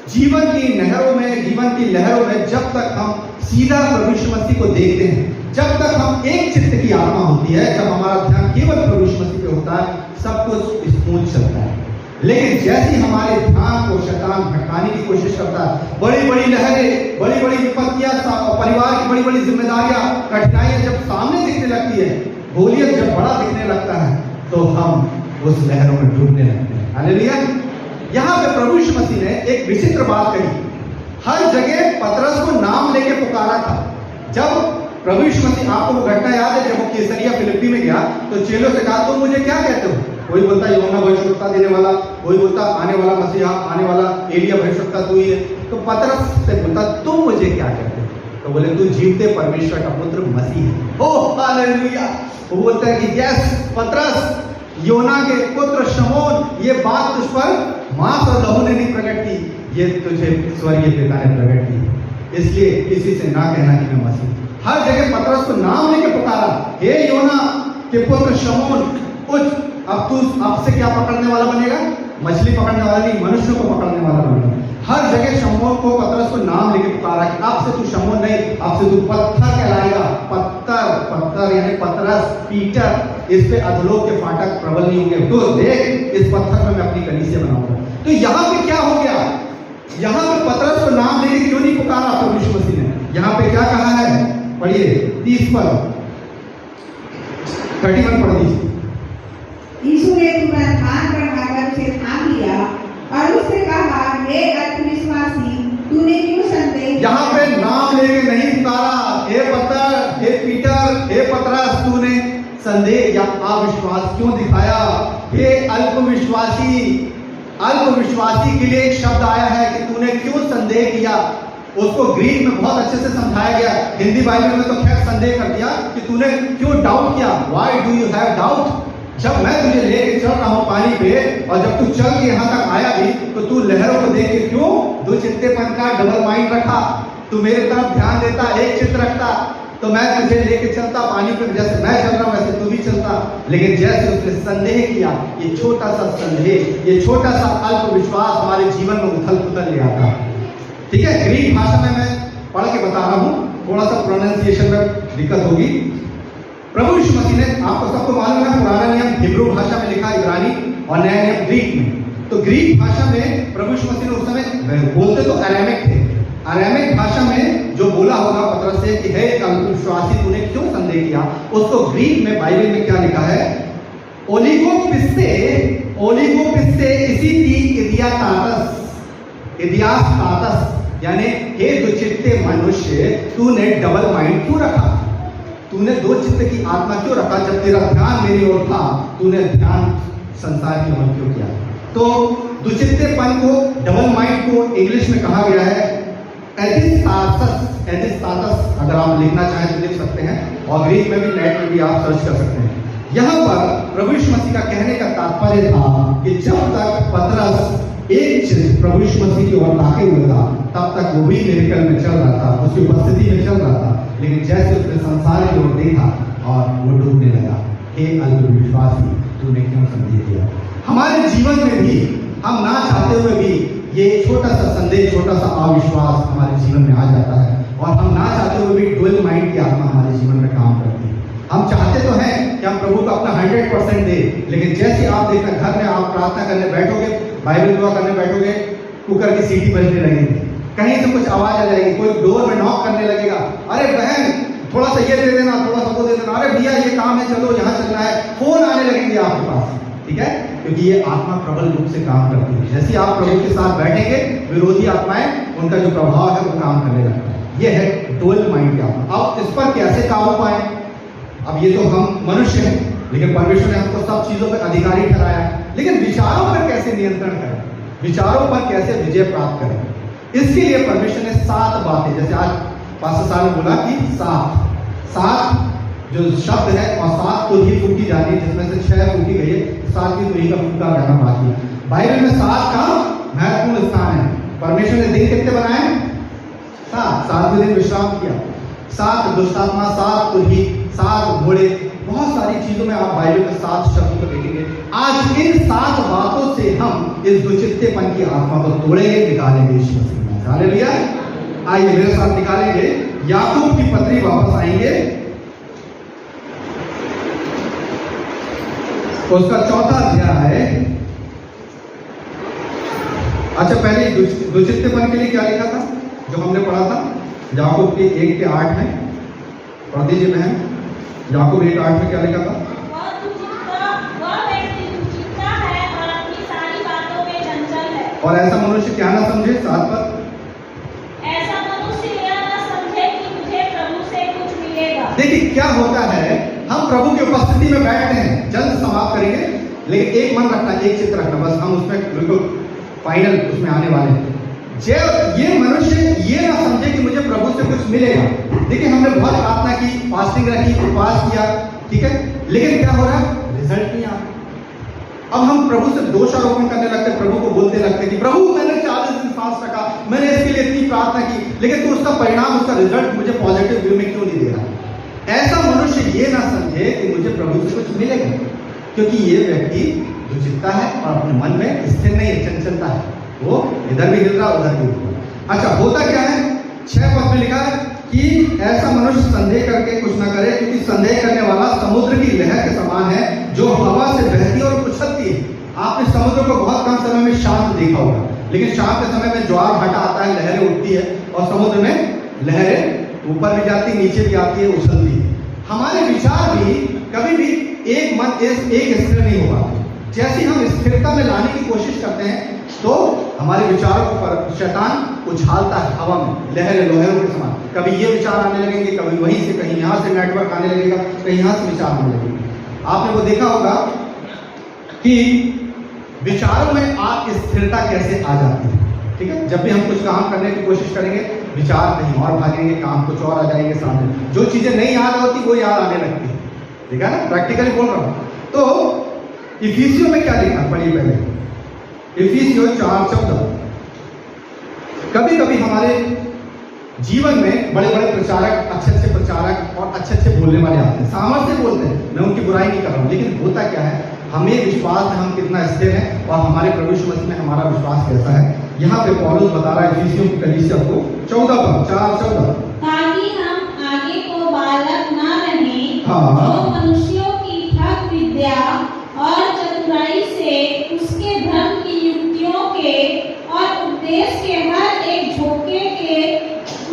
जीवन की नहरों में, जीवन की लहरों में जब तक हम सीधा प्रभु यीशु मसीह को देखते हैं, जब तक हम एक चित्त की आत्मा होती है, जब हमारा ध्यान केवल प्रभु यीशु मसीह पे होता है, सब कुछ स्मूथ चलता है। लेकिन जैसे ही हमारे ध्यान को शैतान भटकाने की कोशिश करता है, बड़ी बड़ी लहरें, बड़ी बड़ी विपत्तियां, परिवार की बड़ी बड़ी जिम्मेदारियां, कठिनाइयां जब सामने दिखने लगती है, बोलियत जब बड़ा दिखने लगता है, तो हम उस लहरों में डूबने लगते हैं। हालेलुया। यहाँ पे प्रभु यीशु मसीह ने एक विचित्र बात कही। हर जगह पतरस को नाम लेके पुकारा था। जब प्रभु यीशु मसीह, आपको वो घटना याद है जब वो कैसरिया फिलिप्पी में गया तो चेलों से कहा तुम मुझे क्या कहते हो? कोई बोलता यूहन्ना भविष्यवक्ता देने वाला, कोई बोलता आने वाला मसीहा, आने वाला एलिया भविष्यवक्ता तू ही है। तो पतरस से बोलता तुम मुझे क्या कहते हो? तो बोले तू जीवते परमेश्वर का पुत्र मसीह है। Oh hallelujah. वो बोलता है कि यस पतरस, योना के पुत्र शमौन, ये बात तुझ पर मांस और लहू ने नहीं प्रकट की, ये तुझे स्वर्गीय पिता ने प्रकट की। इसलिए किसी से ना कहना कि मैं मसीह। हर जगह पतरस को नाम लेके पुकारा, हे योना के पुत्र शमौन उठ, अब तू अब से क्या पकड़ने वाला बनेगा? मछली पकड़ने वाला नहीं, मनुष्यों को पकड़ने वाला बनेगा। हर जगह शमौन को, पतरस को नाम लेके पुकारा कि अब से तू शमौन नहीं, अब से तू पत्थर कहलाएगा। पत्थर, पत्थर यानी पतरस, पीटर, इस पे अधोलोक के फाटक प्रबल नहीं होंगे। तो देख इस पत्थर में मैं अपनी कलीसिया बनाऊंगा। तो यहाँ पे क्या हो गया? यहाँ पे पतरस को नाम लेके क्यों नहीं पुकारा प्रभु यीशु मसीह ने? यहाँ पे क्या कहा है? पढ़िए 30 पर 31 पढ़ दीजिए। यीशु ने तुरंत हाथ बढ़ाकर उसे थाम लिया और उससे कहा, हे अल्पविश्वासी, तूने क्यों संदेह? यहाँ पे नाम लेके नहीं पुकारा, हे पत्थर, हे पीटर, हे पतरस, तूने संदेह या अविश्वास क्यों दिखाया? हे अल्पविश्वासी। अल्पविश्वासी के लिए एक शब्द आया है कि तूने क्यों संदेह किया। उसको ग्रीक में बहुत अच्छे से समझाया गया। हिंदी बाइबल में तो खैर संदेह कर दिया कि तूने क्यों डाउट किया। Why do you have doubt? जब मैं तुझे लेके चल रहा हूं पानी पे और जब तू चल के यहाँ तक आया भी तो तू लहरों को देख के क्यों दो चित्तेपन का डबल माइंड रखा? तू मेरे तरफ ध्यान देता, एक चित्त रखता, तो मैं तुझे लेके चलता पानी पे, जैसे मैं चल रहा हूं वैसे तू भी चलता। लेकिन जैसे उसने संदेह किया, ये छोटा सा संदेह, ये छोटा सा अल्प विश्वास हमारे जीवन में उथल पुथल ले आता। ठीक है, ग्रीक भाषा में मैं पढ़ के बता रहा हूं, थोड़ा सा प्रोनाउंसिएशन में दिक्कत होगी। प्रभु यीशु मसीह ने, आपको सबको मालूम है पुराना नियम हिब्रू भाषा में लिखा, इब्रानी, और नया नियम ग्रीक में। तो ग्रीक भाषा में प्रभु यीशु मसीह ने उस समय बोलते तो अरामिक थे। अरामिक भाषा में जो बोला होगा पतरस से कि हे अल्पविश्वासी, तूने क्यों संदेह किया, उसको ग्रीक में बाइबल में क्या लिखा है? ओलिगोपिस्ते, ओलिगोपिस्ते इसी थी इदियास तातस, यानी हे दुचित्ते मनुष्य, तूने डबल माइंड क्यों रखा? तूने दो चित्त की आत्मा क्यों रखा? जब तेरा ध्यान मेरी ओर था, तूने ध्यान संसार की ओर क्यों किया? तो दुचित्तेपन को, डबल माइंड को इंग्लिश में कहा गया है एडिस्तासस। एडिस्तासस अगर आप लिखना चाहें तो लिख सकते हैं, और ग्रीक में भी, नेट में भी आप सर्च कर सकते हैं। यहाँ पर प्रभु यीशु मसीह का कहने का तात्पर्य था कि जब तक पतरस एक चीज प्रभु यीशु मसीह की ओर ताके हुए था, तब तक वो भी मिरेकल में चल रहा था, उसकी उपस्थिति में चल रहा था। लेकिन जैसे उसने संसार की ओर देखा और वो डूबने लगा। हे अल्पविश्वासी, तूने क्यों संदेह किया? हमारे जीवन में भी हम ना चाहते हुए भी ये छोटा सा संदेह, छोटा सा अविश्वास हमारे जीवन में आ जाता है, और हम ना चाहते हुए भी डुअल माइंड की आत्मा हमारे जीवन में काम करती है। हम चाहते तो हैं कि हम प्रभु को अपना 100% दे, लेकिन जैसे आप देखना घर में आप प्रार्थना करने बैठोगे, बाइबल दुआ करने बैठोगे, कुकर की सीटी बजने लगेगी, कहीं से कुछ आवाज आ जाएगी, कोई डोर में नॉक करने लगेगा, अरे बहन थोड़ा सा ये दे देना, थोड़ा सा वो दे देना, अरे भैया ये काम है, चलो यहाँ चलना है, फोन आने लगेंगे आपके पास। ठीक है, क्योंकि ये आत्मा प्रबल रूप से काम करती है। जैसे आप प्रभु के साथ बैठेंगे, विरोधी आत्माएं, उनका जो प्रभाव है वो काम करने लगता है। ये है डुअल माइंड की आत्मा। अब इस पर कैसे काबू पाए? अब ये तो हम मनुष्य हैं, लेकिन परमेश्वर ने हमको सब चीजों पर अधिकारी ठहराया है, लेकिन विचारों पर कैसे नियंत्रण करें, विचारों पर कैसे विजय प्राप्त करें? इसके लिए परमेश्वर ने 7 बातें, जैसे आज पास्टर साहब ने बोला कि 7 जो शब्द है, और 7 तो ही फूकी जा रही है, जिसमें से 6 फूकी गई है, 7 की तो ही का फूका रहना बाकी है। बाइबल में 7 का महत्वपूर्ण स्थान है। परमेश्वर ने दिन कितने बनाए? 7। 7वें दिन विश्राम किया। 7 दुष्टात्मा, 7 तुरही, 7 घोड़े, बहुत सारी चीजों में आप बाइबल में 7 शब्दों को देखेंगे। आज इन 7 बातों से हम इस दुचित्तेपन की आत्मा को तोड़ेंगे, निकालेंगे यीशु मसीह में। हालेलुया। आइए मेरे साथ निकालेंगे याकूब की पत्री, वापस आएंगे उसका 4था अध्याय है। अच्छा, पहले दुचित्तेपन के लिए क्या लिखा था जो हमने पढ़ा था? याकूब के 1 के 8 में पढ़ दीजिए बहन। याकूब 1:8 में क्या लिखा था? और ऐसा मनुष्य क्या ना समझे, 7 पर, ऐसा मनुष्य यह ना समझे कि मुझे प्रभु से कुछ मिलेगा। देखिए क्या होता है, हम प्रभु की उपस्थिति में बैठते हैं, जल्द समाप्त करेंगे, लेकिन एक मन रखना, एक चित्त रखना, बस हम उसमें बिल्कुल फाइनल उसमें आने वाले हैं। जब ये मनुष्य ये ना समझे कि मुझे प्रभु से कुछ मिलेगा। देखिए हमने बहुत प्रार्थना की, फास्टिंग रखी, उपवास किया, ठीक है, लेकिन क्या हो रहा है? रिजल्ट नहीं आ रहा। अब हम प्रभु से दोष आरोपण करने लगते, प्रभु को बोलते लगते कि प्रभु मैंने 40 दिन फास्ट रखा, मैंने इसके लिए इतनी प्रार्थना की, लेकिन तो उसका परिणाम, उसका रिजल्ट मुझे पॉजिटिव व्यू में क्यों नहीं दे रहा? ऐसा मनुष्य ये ना समझे कि मुझे प्रभु से कुछ मिलेगा, क्योंकि ये व्यक्ति दुचित्ता है और अपने मन में स्थिर नहीं है, चंचलता है, वो इधर भी हिल रहा, उधर भी हिल रहा। अच्छा, होता क्या है? 6 पद में लिखा है कि ऐसा मनुष्य संदेह करके कुछ ना करे, क्योंकि संदेह करने वाला समुद्र की लहर के समान है, जो हवा से बहती और उछलती है। आपने समुद्र को बहुत कम समय में शांत देखा होगा, लेकिन शाम के समय में ज्वार भाटा आता है, लहरें उठती है, और समुद्र में लहरें ऊपर भी जाती, नीचे भी आती है, उछलती है। हमारे विचार भी कभी भी एक मन एक स्थिर नहीं होगा। जैसे हम स्थिरता में लाने की कोशिश करते हैं, तो हमारे विचारों पर शैतान उछालता है हवा में, लहरों के समान। कभी ये विचार आने लगेंगे, कभी वहीं से, कहीं यहाँ से नेटवर्क आने लगेगा, कहीं यहाँ से विचार आने लगेंगे। आपने वो देखा होगा कि विचारों में आप स्थिरता कैसे आ जाती है, ठीक है? जब भी हम कुछ काम करने की कोशिश करेंगे, विचार कहीं और भागेंगे, काम कुछ और आ जाएंगे सामने, जो चीजें नहीं याद होती वो याद आने लगती है। ठीक है ना, प्रैक्टिकली बोल रहा हूं। तो इफिसियों में क्या लिखा, पढ़िए पहले, इफिसियों 4:14। कभी कभी हमारे जीवन में बड़े बड़े प्रचारक, अच्छे प्रचारक और अच्छे बोलने वाले आते हैं, सामर्थ्य से बोलते हैं, मैं उनकी बुराई नहीं कर रहा हूँ, लेकिन होता क्या है, हमें विश्वास है हम कितना स्थिर हैं और हमारे प्रभु यीशु मसीह में हमारा विश्वास कैसा है। यहाँ पे पौलुस बता रहा है इफिसियों की कलीसिया को 4:14, ताकि हम आगे को बालक ना रहे, हाँ। जो मनुष्यों की ठग विद्या और चतुराई से उसके भ्रम की युक्तियों के और उपदेश के हर एक झोंके के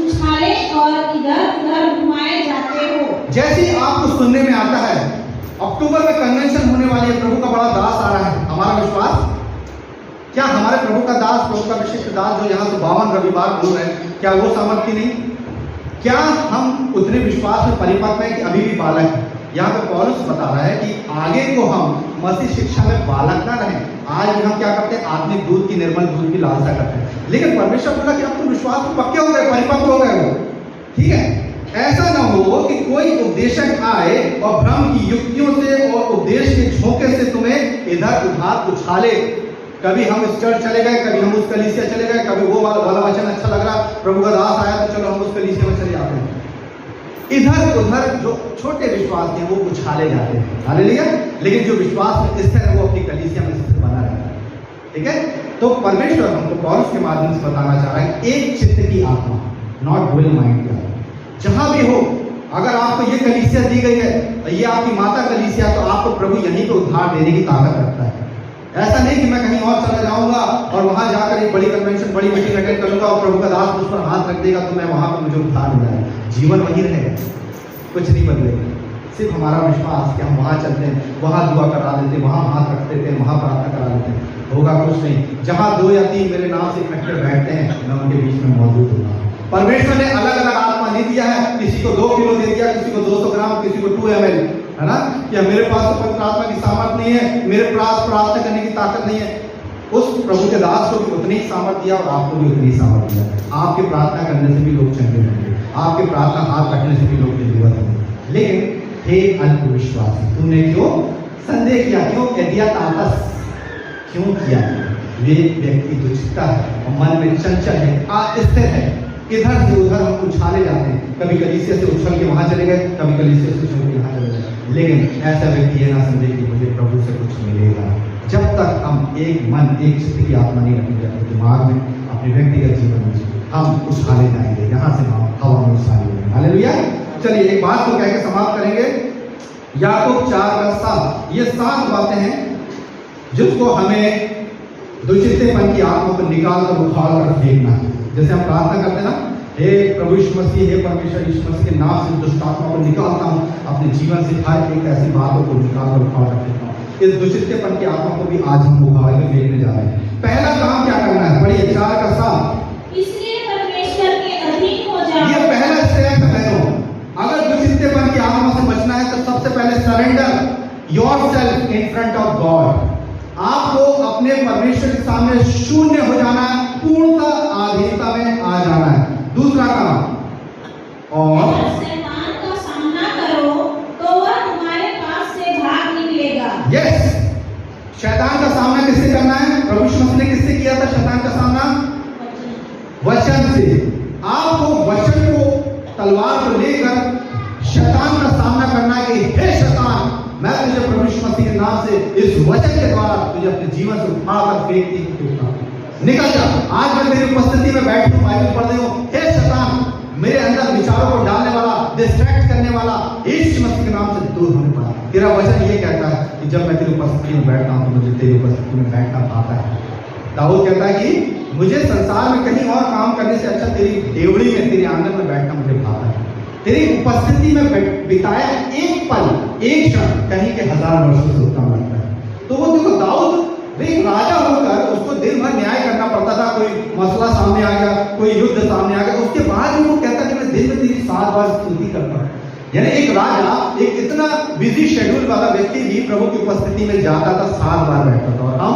उछाले और इधर उधर घुमाए जाते हो। जैसे आपको सुनने में आता है अक्टूबर में कन्वेंशन होने वाली है, प्रभु का बड़ा दास आ रहा है, हमारा विश्वास क्या, हमारे प्रभु का दास, प्रभु का विशिष्ट दास जो यहाँ से 52 रविवार बोल रहे हैं, क्या वो सामर्थ्य नहीं? क्या हम उतने विश्वास में परिपक्व हैं कि अभी भी बालक है? यहाँ पे पौलुस बता रहा है कि आगे को हम मसीह शिक्षा में बालक ना रहें। आज हम क्या करते हैं, आत्मिक दूध की, निर्मल दूध की लालसा करते हैं, लेकिन परमेश्वर बोला कि आप तो विश्वास में पक्के हो गए, परिपक्व हो गए हो, ठीक है? ऐसा ना हो कि कोई उपदेशक आए और भ्रम की युक्तियों से और उपदेश के झोंके से तुम्हें इधर उधर उछाले। कभी हम इस चर्च चले गए, कभी हम उस कलीसिया चले गए, कभी वो वाला वचन अच्छा लग रहा, प्रभु का दास आया तो चलो हम उस कलीसिया में चले जाते हैं। इधर उधर जो छोटे विश्वास हैं वो उछाले जाते हैं, हालेलुया। लेकिन जो विश्वास में स्थिर है वो अपनी कलीसिया में स्थिर बना रहता है, ठीक है? तो परमेश्वर हमको पौलुस के माध्यम से बताना चाह रहा है, एक चित्त की आत्मा, नॉट डुअल माइंड की आत्मा। जहां भी हो, अगर आपको ये कलीसिया दी गई है, ये आपकी माता कलीसिया, तो आपको प्रभु यहीं पे उद्धार देने की ताकत रखता है। ऐसा नहीं कि मैं कहीं और चला जाऊंगा और वहां जाकर एक बड़ी कन्वेंशन, बड़ी मीटिंग अटेंड करूंगा और प्रभु का दास उस पर हाथ रख देगा तो मैं वहां पर मुझे उद्धार मिल जाएगा। जीवन वही रहेगा, कुछ नहीं बदलेगा। सिर्फ हमारा विश्वास कि हम वहां चलते हैं, वहां दुआ करा देते हैं, वहां हाथ रख देते हैं, वहां प्रार्थना करा देते हैं, होगा कुछ नहीं। जहां 2 या 3 मेरे नाम से इकट्ठे बैठते हैं, मैं उनके बीच में मौजूद होगा। परमेश्वर ने अलग अलग नहीं दिया है, किसी को 2 किलो दे दिया, किसी को 200 ग्राम, किसी को 2 ml, है ना, कि मेरे पास तो पवित्र आत्मा की सामर्थ नहीं है, मेरे पास प्रार्थना करने की ताकत नहीं है। उस प्रभु के दास को भी उतनी ही सामर्थ दिया और आपको भी उतनी ही सामर्थ दिया। आपके प्रार्थना करने से भी लोग चंगे होंगे, आपके प्रार्थना हाथ रखने से भी लोग जरूरत होंगे। लेकिन हे अल्पविश्वासी, तुमने क्यों संदेह किया, क्यों एदियातातस क्यों किया? वे व्यक्ति दुष्टता है और मन में चंचल है, अस्थिर है, इधर से उधर हम उछाले जाते हैं, कभी कलीसिया से उछल के वहां चले गए, कभी कलीसिया से उछल के यहाँ चले गए। लेकिन ऐसा व्यक्ति ये ना समझे कि मुझे प्रभु से कुछ मिलेगा। जब तक हम एक मन एक चित्त की आत्मा नहीं रखेंगे अपने दिमाग में, अपने व्यक्तिगत जीवन में, हम उछाले जाएंगे, यहाँ से हवा में उछाले जाएंगे। हालेलुया। चलिए एक बात को कह के समाप्त करेंगे। याकूब 4:7, ये 7 बातें हैं जिसको हमें दुष्चित्तेपन की आत्मा को निकाल कर उखाड़ कर फेंकना है। जैसे हम प्रार्थना करते हैं ना, हे प्रभु यीशु मसीह, हे परमेश्वर यीशु मसीह के नाम से दुष्ट आत्मा को निकालता हूँ अपने जीवन से, हर एक ऐसी बातों को निकाल कर उखाड़ कर फेंकता हूँ। इस दुष्चित्तेपन की आत्मा को भी आज हम उखाड़ कर फेंकने जा रहे हैं। पहला काम क्या करना है? पढ़िए 4:7, इसलिए परमेश्वर के अधीन हो जाओ। ये पहला स्टेप है बहनों। अगर दुष्चित्तेपन की आत्मा से बचना है तो सबसे पहले surrender yourself in front of God. आपको अपने परमेश्वर के सामने शून्य हो जाना है, पूर्णतः अधीनता में आ जाना है। दूसरा काम, और शैतान का सामना करो तो वह तुम्हारे पास से भाग निकलेगा। यस, शैतान का सामना किससे करना है? प्रभु यीशु मसीह ने किससे किया था शैतान का सामना? वचन से। आपको वचन को, तलवार को लेकर शैतान का सामना करना है कि हे शैतान, मैं तुझे प्रभु यीशु मसीह के नाम से इस वचन के द्वारा तुझे अपने जीवन से उठाकर फेंक देता हूं, निकल जा। आज मैं तेरी उपस्थिति में बैठ हूं, बाइबल पढ़ रही हूं, हे शैतान, मेरे अंदर विचारों को डालने वाला, डिस्ट्रैक्ट करने वाला, यीशु मसीह के नाम से दूर होने पाया। तेरा वचन ये कहता है कि जब मैं तेरी उपस्थिति में बैठता हूं तो मुझे तेरी उपस्थिति में बैठना आता है। दाऊद कहता है कि मुझे संसार में कहीं और काम करने से अच्छा तेरी डेवड़ी में, तेरे आंगन में बैठना मुझे भाता है। तेरी उपस्थिति में बिताया एक पल, एक क्षण कहीं के 1000 वर्षों से उत्तम लगता है। तो वो देखो, दाऊद एक राजा होकर उसको दिन भर न्याय करना पड़ता था। कोई मसला सामने आ गया, कोई युद्ध सामने आ गया, उसके बाद भी वो कहता कि मैं दिन में तेरी 7 बार स्तुति करता हूँ। यानी एक राजा, एक इतना बिजी शेड्यूल वाला व्यक्ति भी प्रभु की उपस्थिति में जाता था, 7 बार बैठता था। और हम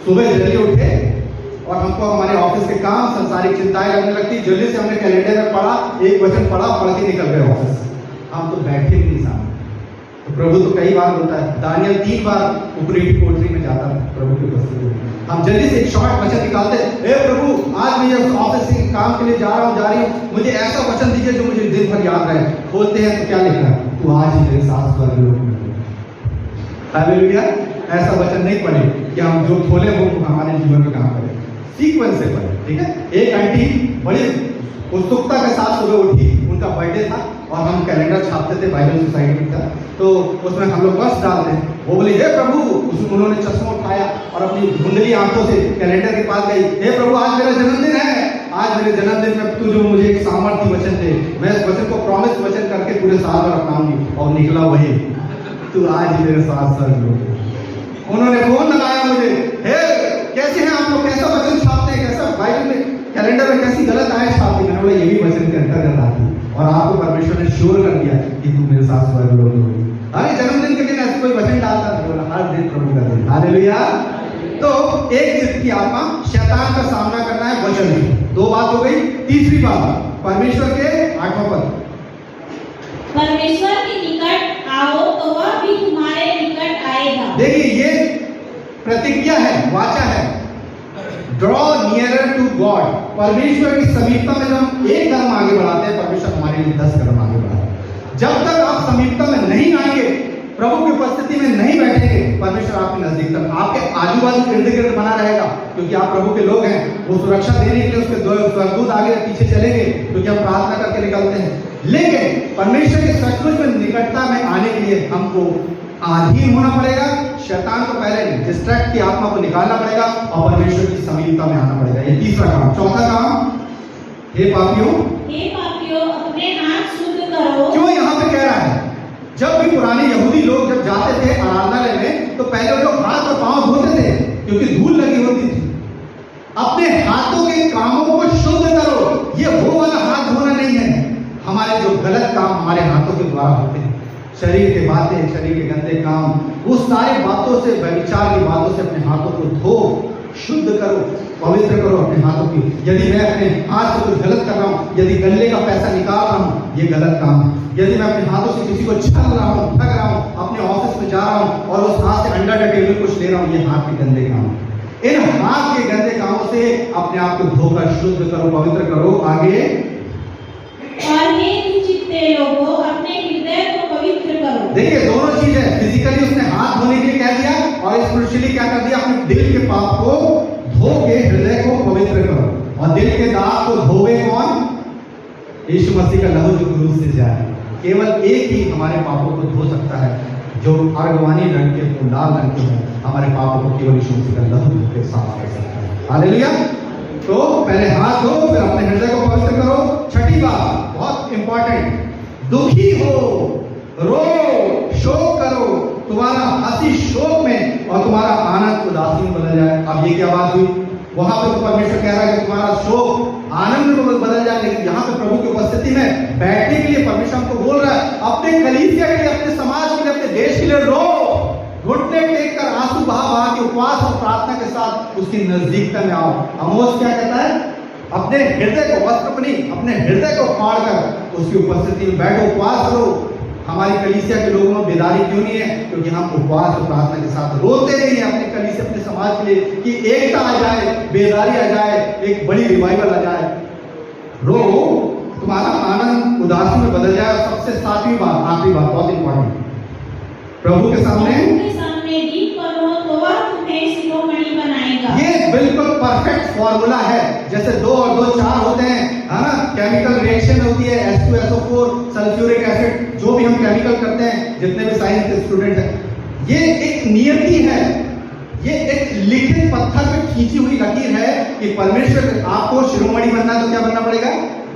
सुबह जल्दी उठे और हमको हमारे ऑफिस के काम, संसारिक चिंताएं लगने लगती, जल्दी से हमने कैलेंडर में पढ़ा, एक वचन पढ़ा, पढ़ के निकल गए ऑफिस। हम तो बैठे भी नहीं सामने। तो प्रभु तो कई बार बोलता है, दानियल 3 बार ऊपरी कोठरी में जाता है प्रभु की उपस्थिति में। हम जल्दी से एक शॉर्ट वचन निकालते, हे प्रभु, आज मैं ये ऑफिस के काम के लिए जा रही हूँ, मुझे ऐसा वचन दीजिए जो मुझे दिन भर याद रहे। खोलते हैं तो क्या लिखा है? तू आज ही मेरे साथ स्वर्ग लोक में। हालेलुया। ऐसा वचन नहीं पढ़े कि हम जो खोले वो हमारे जीवन में काम करें, सीक्वेंस से पढ़े, ठीक है। एक आंटी बड़ी उत्सुकता के साथ सुबह उठी, उनका बर्थडे था और हम कैलेंडर छापते थे बाइबल सोसाइटी का, तो उसमें हम लोग बस डालते हैं। वो बोले, हे प्रभु, उन्होंने चश्मा उठाया और अपनी धुंधली आंखों से कैलेंडर के पास गई, हे प्रभु, आज मेरा जन्मदिन है, आज मेरे जन्मदिन में तू जो मुझे एक सामर्थ्य वचन दे, मैं इस वचन को प्रॉमिस वचन करके पूरे साल भर अपनाऊंगी। और निकला वही, तू आज ही मेरे साथ स्वर्ग लोक। उन्होंने फोन लगाया मुझे, हे कैसे हैं आप लोग, कैसा वचन छापते हैं, कैसा बाइबल में कैलेंडर में कैसी गलत आयत छापती। मैंने बोला, ये भी वचन के अंतर्गत आती है और आपको परमेश्वर ने श्योर कर दिया कि तू मेरे साथ स्वर्ग लोक होगी। अरे जन्मदिन के दिन ऐसे कोई वचन डालता था? बोला, हर दिन प्रभु का दिन। हालेलुया। तो एक चित्त की आत्मा, शैतान का सामना करना है वचन में। 2 बात हो गई। तीसरी बात, परमेश्वर के 8वां पद, परमेश्वर के निकट आओ तो वह भी तुम्हारे निकट आएगा। देखिए, ये प्रतिज्ञा है, वाचा है। Draw nearer to God. परमेश्वर की समीपता में जब हम एक कदम आगे बढ़ाते हैं, परमेश्वर हमारे लिए 10 कदम आगे बढ़ाते हैं। जब तक आप समीपता में नहीं आएंगे, प्रभु की उपस्थिति में नहीं बैठेंगे, परमेश्वर आपके नजदीक तक, आपके आजू बाजू इर्द गिर्द बना रहेगा, क्योंकि आप प्रभु के लोग हैं। वो सुरक्षा देने के लिए उसके स्वर्गदूत आगे पीछे चलेंगे, क्योंकि हम प्रार्थना करके निकलते हैं। लेकिन परमेश्वर के सचमुच में निकटता में आने के लिए हमको अधीन होना पड़ेगा। शैतान को पहले डिस्ट्रैक्ट की आत्मा को निकालना पड़ेगा और परमेश्वर की समीपता में आना पड़ेगा। ये तीसरा काम। चौथा काम, हे पापियों, अपने हाथ शुद्ध करो। क्यों यहाँ पे कह रहा है? जब भी पुराने यहूदी लोग जब जाते थे आराधनालय में, तो पहले वो लोग हाथ और पांव धोते थे क्योंकि धूल लगी होती थी। अपने हाथों के कामों को शुद्ध करो। ये वो वाला हाथ धोना नहीं है, हमारे जो गलत काम हमारे हाथों के द्वारा होते हैं, शरीर के बातें, शरीर के गंदे काम, वो सारी बातों से, व्यभिचार की बातों से अपने हाथों को धो, शुद्ध करो, पवित्र करो अपने हाथों की। यदि मैं अपने हाथ से कुछ गलत कर रहा हूँ, यदि गल्ले का पैसा निकाल रहा हूँ, ये गलत काम है। यदि मैं अपने हाथों से किसी को छल रहा हूँ, ठग रहा हूँ, अपने ऑफिस में जा रहा हूँ और उस हाथ से अंडर द टेबल कुछ ले रहा हूँ, ये हाथ के गंदे काम है। इन हाथ के गंदे कामों से अपने आप को धोकर शुद्ध करो, पवित्र करो। आगे, और हे दुचित्ते लोगों, अपने हृदय को पवित्र करो। देखिए दोनों चीज है, फिजिकली उसने हाथ धोने के लिए कह दिया और स्पिरिचुअली क्या कर दिया, अपने दिल के पाप को धो के हृदय को पवित्र करो। और दिल के दाग को धोवे कौन? यीशु मसीह का लहू जो क्रूस से जाए। केवल एक ही हमारे पापों को धो सकता है, जो अर्गवानी रंग के, लाल रंग के हैं, हमारे पापों को केवल यीशु मसीह का लहू के साफ कर सकता है। हालेलुया। तो पहले हाथ धो, फिर अपने हृदय को पवित्र करो। छठी बात बहुत इंपॉर्टेंट, दुखी हो, रो, शोक करो, तुम्हारा हंसी शोक में और तुम्हारा आनंद उदासी में बदल जाए। अब ये क्या बात हुई? वहां पे तो परमेश्वर कह रहा है कि तुम्हारा शोक आनंद में बदल जाए, लेकिन यहाँ पे प्रभु की उपस्थिति में बैठने के लिए परमेश्वर हमको बोल रहा है, अपने कलीसिया के लिए, अपने समाज के लिए, अपने देश के लिए रो, घुटने टेक कर आंसू बहा के उपवास और प्रार्थना के साथ उसकी नजदीकता में आओ। आमोस क्या कहता है? अपने हृदय को, वस्त्र नहीं, अपने हृदय को फाड़ कर उसकी उपस्थिति में बैठो, उपवास करो। हमारी कलीसिया के लोगों में बेदारी क्यों नहीं है? क्योंकि हम उपवास और प्रार्थना के साथ रोते नहीं है अपने कलीसिया, अपने समाज के लिए कि एकता आ जाए, बेदारी आ जाए, एक बड़ी रिवाइवल आ जाए। रो, तुम्हारा आनंद उदासी में बदल जाए। और सबसे सातवीं बात, आखिरी बात, बहुत इंपॉर्टेंट, प्रभु के सामने गीत करो तो वह तुम्हें शिरोमणि बनाएगा। ये बिल्कुल परफेक्ट फॉर्मूला है। जैसे 2 और 2 4 होते हैं, है ना, केमिकल रिएक्शन होती है, H2SO4, सल्फ्यूरिक एसिड, जो भी हम केमिकल करते हैं, जितने भी साइंस के स्टूडेंट हैं, ये एक नियति है, ये एक लिखित पत्थर पे खींची हुई लकीर है कि परमेश्वर, आपको शिरोमणि बनना है तो क्या बनना पड़ेगा?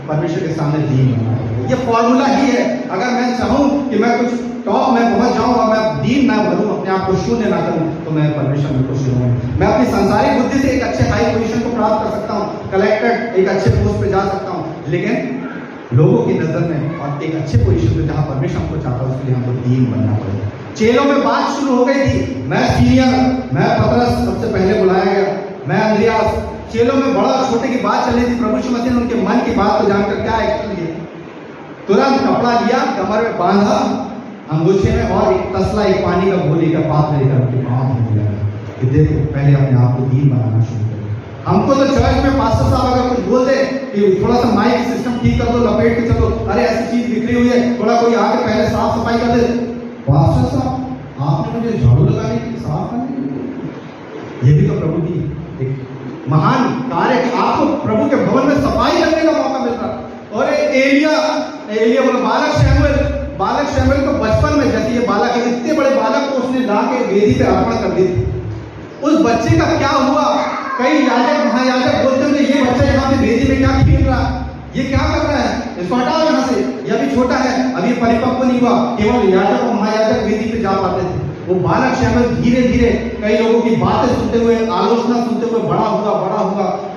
परमेश्वर के सामने दीन बनना पड़ेगा। ये फॉर्मूला ही है। अगर मैं चाहूं कि मैं कुछ टॉप में पहुंच जाऊं और मैं दीन ना बनूं, अपने आप को शून्य ना करूं, तो मैं परमेश्वर में खुश रहूं। मैं अपनी सांसारिक बुद्धि से एक अच्छे हाई पोजीशन को प्राप्त कर सकता हूं, कलेक्टर, एक अच्छे पोस्ट पे जा सकता हूं, लेकिन लोगों की नजर में और एक अच्छे पोजीशन पे जहां परमेश्वर हमको चाहता है, उसके लिए हमको दीन बनना पड़ेगा। चेलों में बात शुरू हो गई थी, मैं सीनियर, मैं पतरस सबसे पहले बुलाया गया, मैं अंद्रियास। चेलों में बड़ा और छोटे की बात चल रही थी। प्रभु यीशु मसीह ने उनके मन की बात को जानकर क्या एक्शन लिया? तुरंत कपड़ा लिया, कमर में बांधा, अंगूठे में, और एक तसला, एक पानी का घोल लेकर पात्र लेकर उनके पांव में दिया कि देखो, पहले अपने आप को दीन बनाना शुरू करो। हमको तो चर्च में पास्टर साहब अगर कुछ बोल दे कि थोड़ा सा माइक सिस्टम ठीक कर दो, लपेट के चलो, अरे ऐसी चीज बिखरी हुई है, थोड़ा कोई आके पहले साफ सफाई कर दे। पास्टर साहब आपने मुझे झाड़ू लगाने की, साफ करने की, ये भी तो प्रभु की एक महान कार्य, आपको प्रभु के भवन में सफाई करने का मौका मिल रहा। और एलिया बोला, बालक शमूएल को बचपन में, जैसे ये बालक है, इतने बड़े बालक को उसने ला के वेदी पे अर्पण कर दी थी। उस बच्चे का क्या हुआ? कई याजक, महायाजक बोलते हैं ये बच्चा यहाँ पे वेदी में क्या खेल रहा है, ये क्या कर रहा है, इसको हटाओ यहाँ से, ये अभी छोटा है, अभी परिपक्व नहीं हुआ। केवल याजक और महायाजक वेदी पे जा पाते थे। वो बालक शमूएल धीरे धीरे कई लोगों की बातें सुनते हुए, आलोचना सुनते हुए बड़ा हुआ।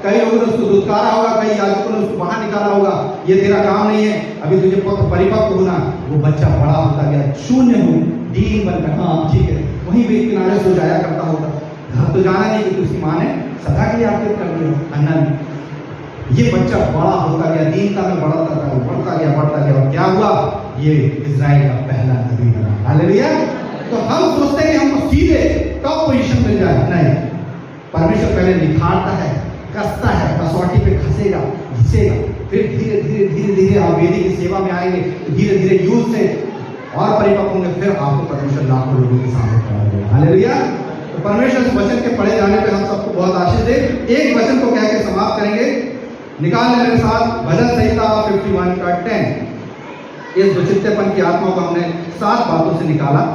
कई लोगों ने उसको दुत्कारा होगा, कई याजकों ने उसको बाहर निकाला होगा, ये तेरा काम नहीं है, अभी तुझे परिपक्व होना। वो बच्चा बड़ा होता गया, शून्य हो, दीन बनकर, हाँ ठीक है, वहीं भी किनारे सो जाया करता होगा, घर तो जाना नहीं, क्योंकि उसकी माँ ने सदा के लिए आगे कर दिया, अन्ना ने। ये बच्चा बड़ा होता गया, दीनता में बढ़ता गया, और क्या हुआ? ये इजराइल का पहला नबी बना। हालेलुया। तो हम सोचते हैं कि हमको सीधे टॉप पोजीशन मिल जाए, नहीं, परमेश्वर पहले निखारता है, कसता है, कसौटी पे घसेगा, घिसेगा, फिर धीरे धीरे आप वेदी की सेवा में आएंगे, धीरे धीरे यूथ से और परिपक्व होंगे, फिर आपको परमेश्वर लाखों लोगों के सामने खड़ा करेगा। हालेलुया। तो परमेश्वर इस वचन के पढ़े जाने पे हम सबको बहुत आशीष दे। एक वचन को कह के समाप्त करेंगे, निकाल मेरे साथ भजन संहिता 51 का 10। इस दुचित्तेपन की आत्मा को हमने 7 बातों से निकाला।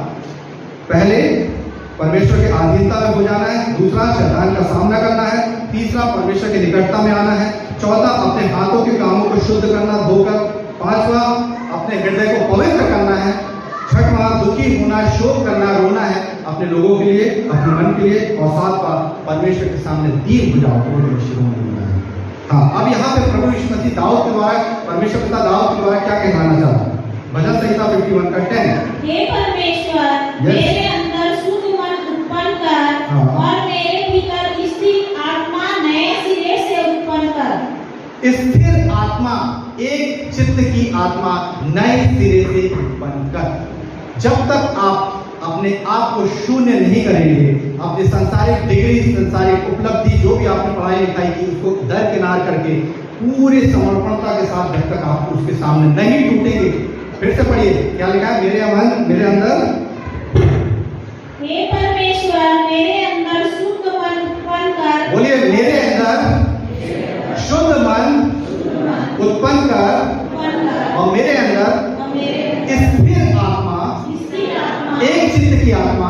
पहले, परमेश्वर के अधीनता में हो जाना है। दूसरा, शैतान का सामना करना है। तीसरा, परमेश्वर की निकटता में आना है। चौथा, अपने हाथों के कामों को शुद्ध करना, धोकर। पांचवा, अपने हृदय को पवित्र करना है। छठवां, दुखी होना, शोक करना, रोना है अपने लोगों के लिए, अपने मन के लिए। और सातवां, परमेश्वर के सामने दीन हो जाओ, तो शिरोमणि होना है। हाँ, अब यहाँ पे प्रभु यीशु मसीह दाऊद के द्वारा, परमेश्वर पिता दाऊद के द्वारा क्या कहना चाहता है? भजन संहिता 51 का 10। हे परमेश्वर, मेरे अंदर शुद्ध मन उत्पन्न कर हाँ। और मेरे भीतर स्थिर आत्मा नए सिरे से उत्पन्न कर। स्थिर आत्मा, एक चित्त की आत्मा नए सिरे से उत्पन्न कर। जब तक आप अपने आप को शून्य नहीं करेंगे, अपनी संसारिक डिग्री, संसारिक उपलब्धि, जो भी आपने पढ़ाई लिखाई की, उसको दरकिनार करके पूरे समर्पणता के साथ जब तक आप उसके सामने नहीं टूटेंगे। फिर से पढ़िए, क्या लिखा है? मेरे अंदर, हे परमेश्वर, मेरे अंदर शुद्ध मन उत्पन्न कर। बोलिए, मेरे अंदर शुद्ध मन उत्पन्न कर और मेरे अंदर स्थिर आत्मा, एक चित्त की आत्मा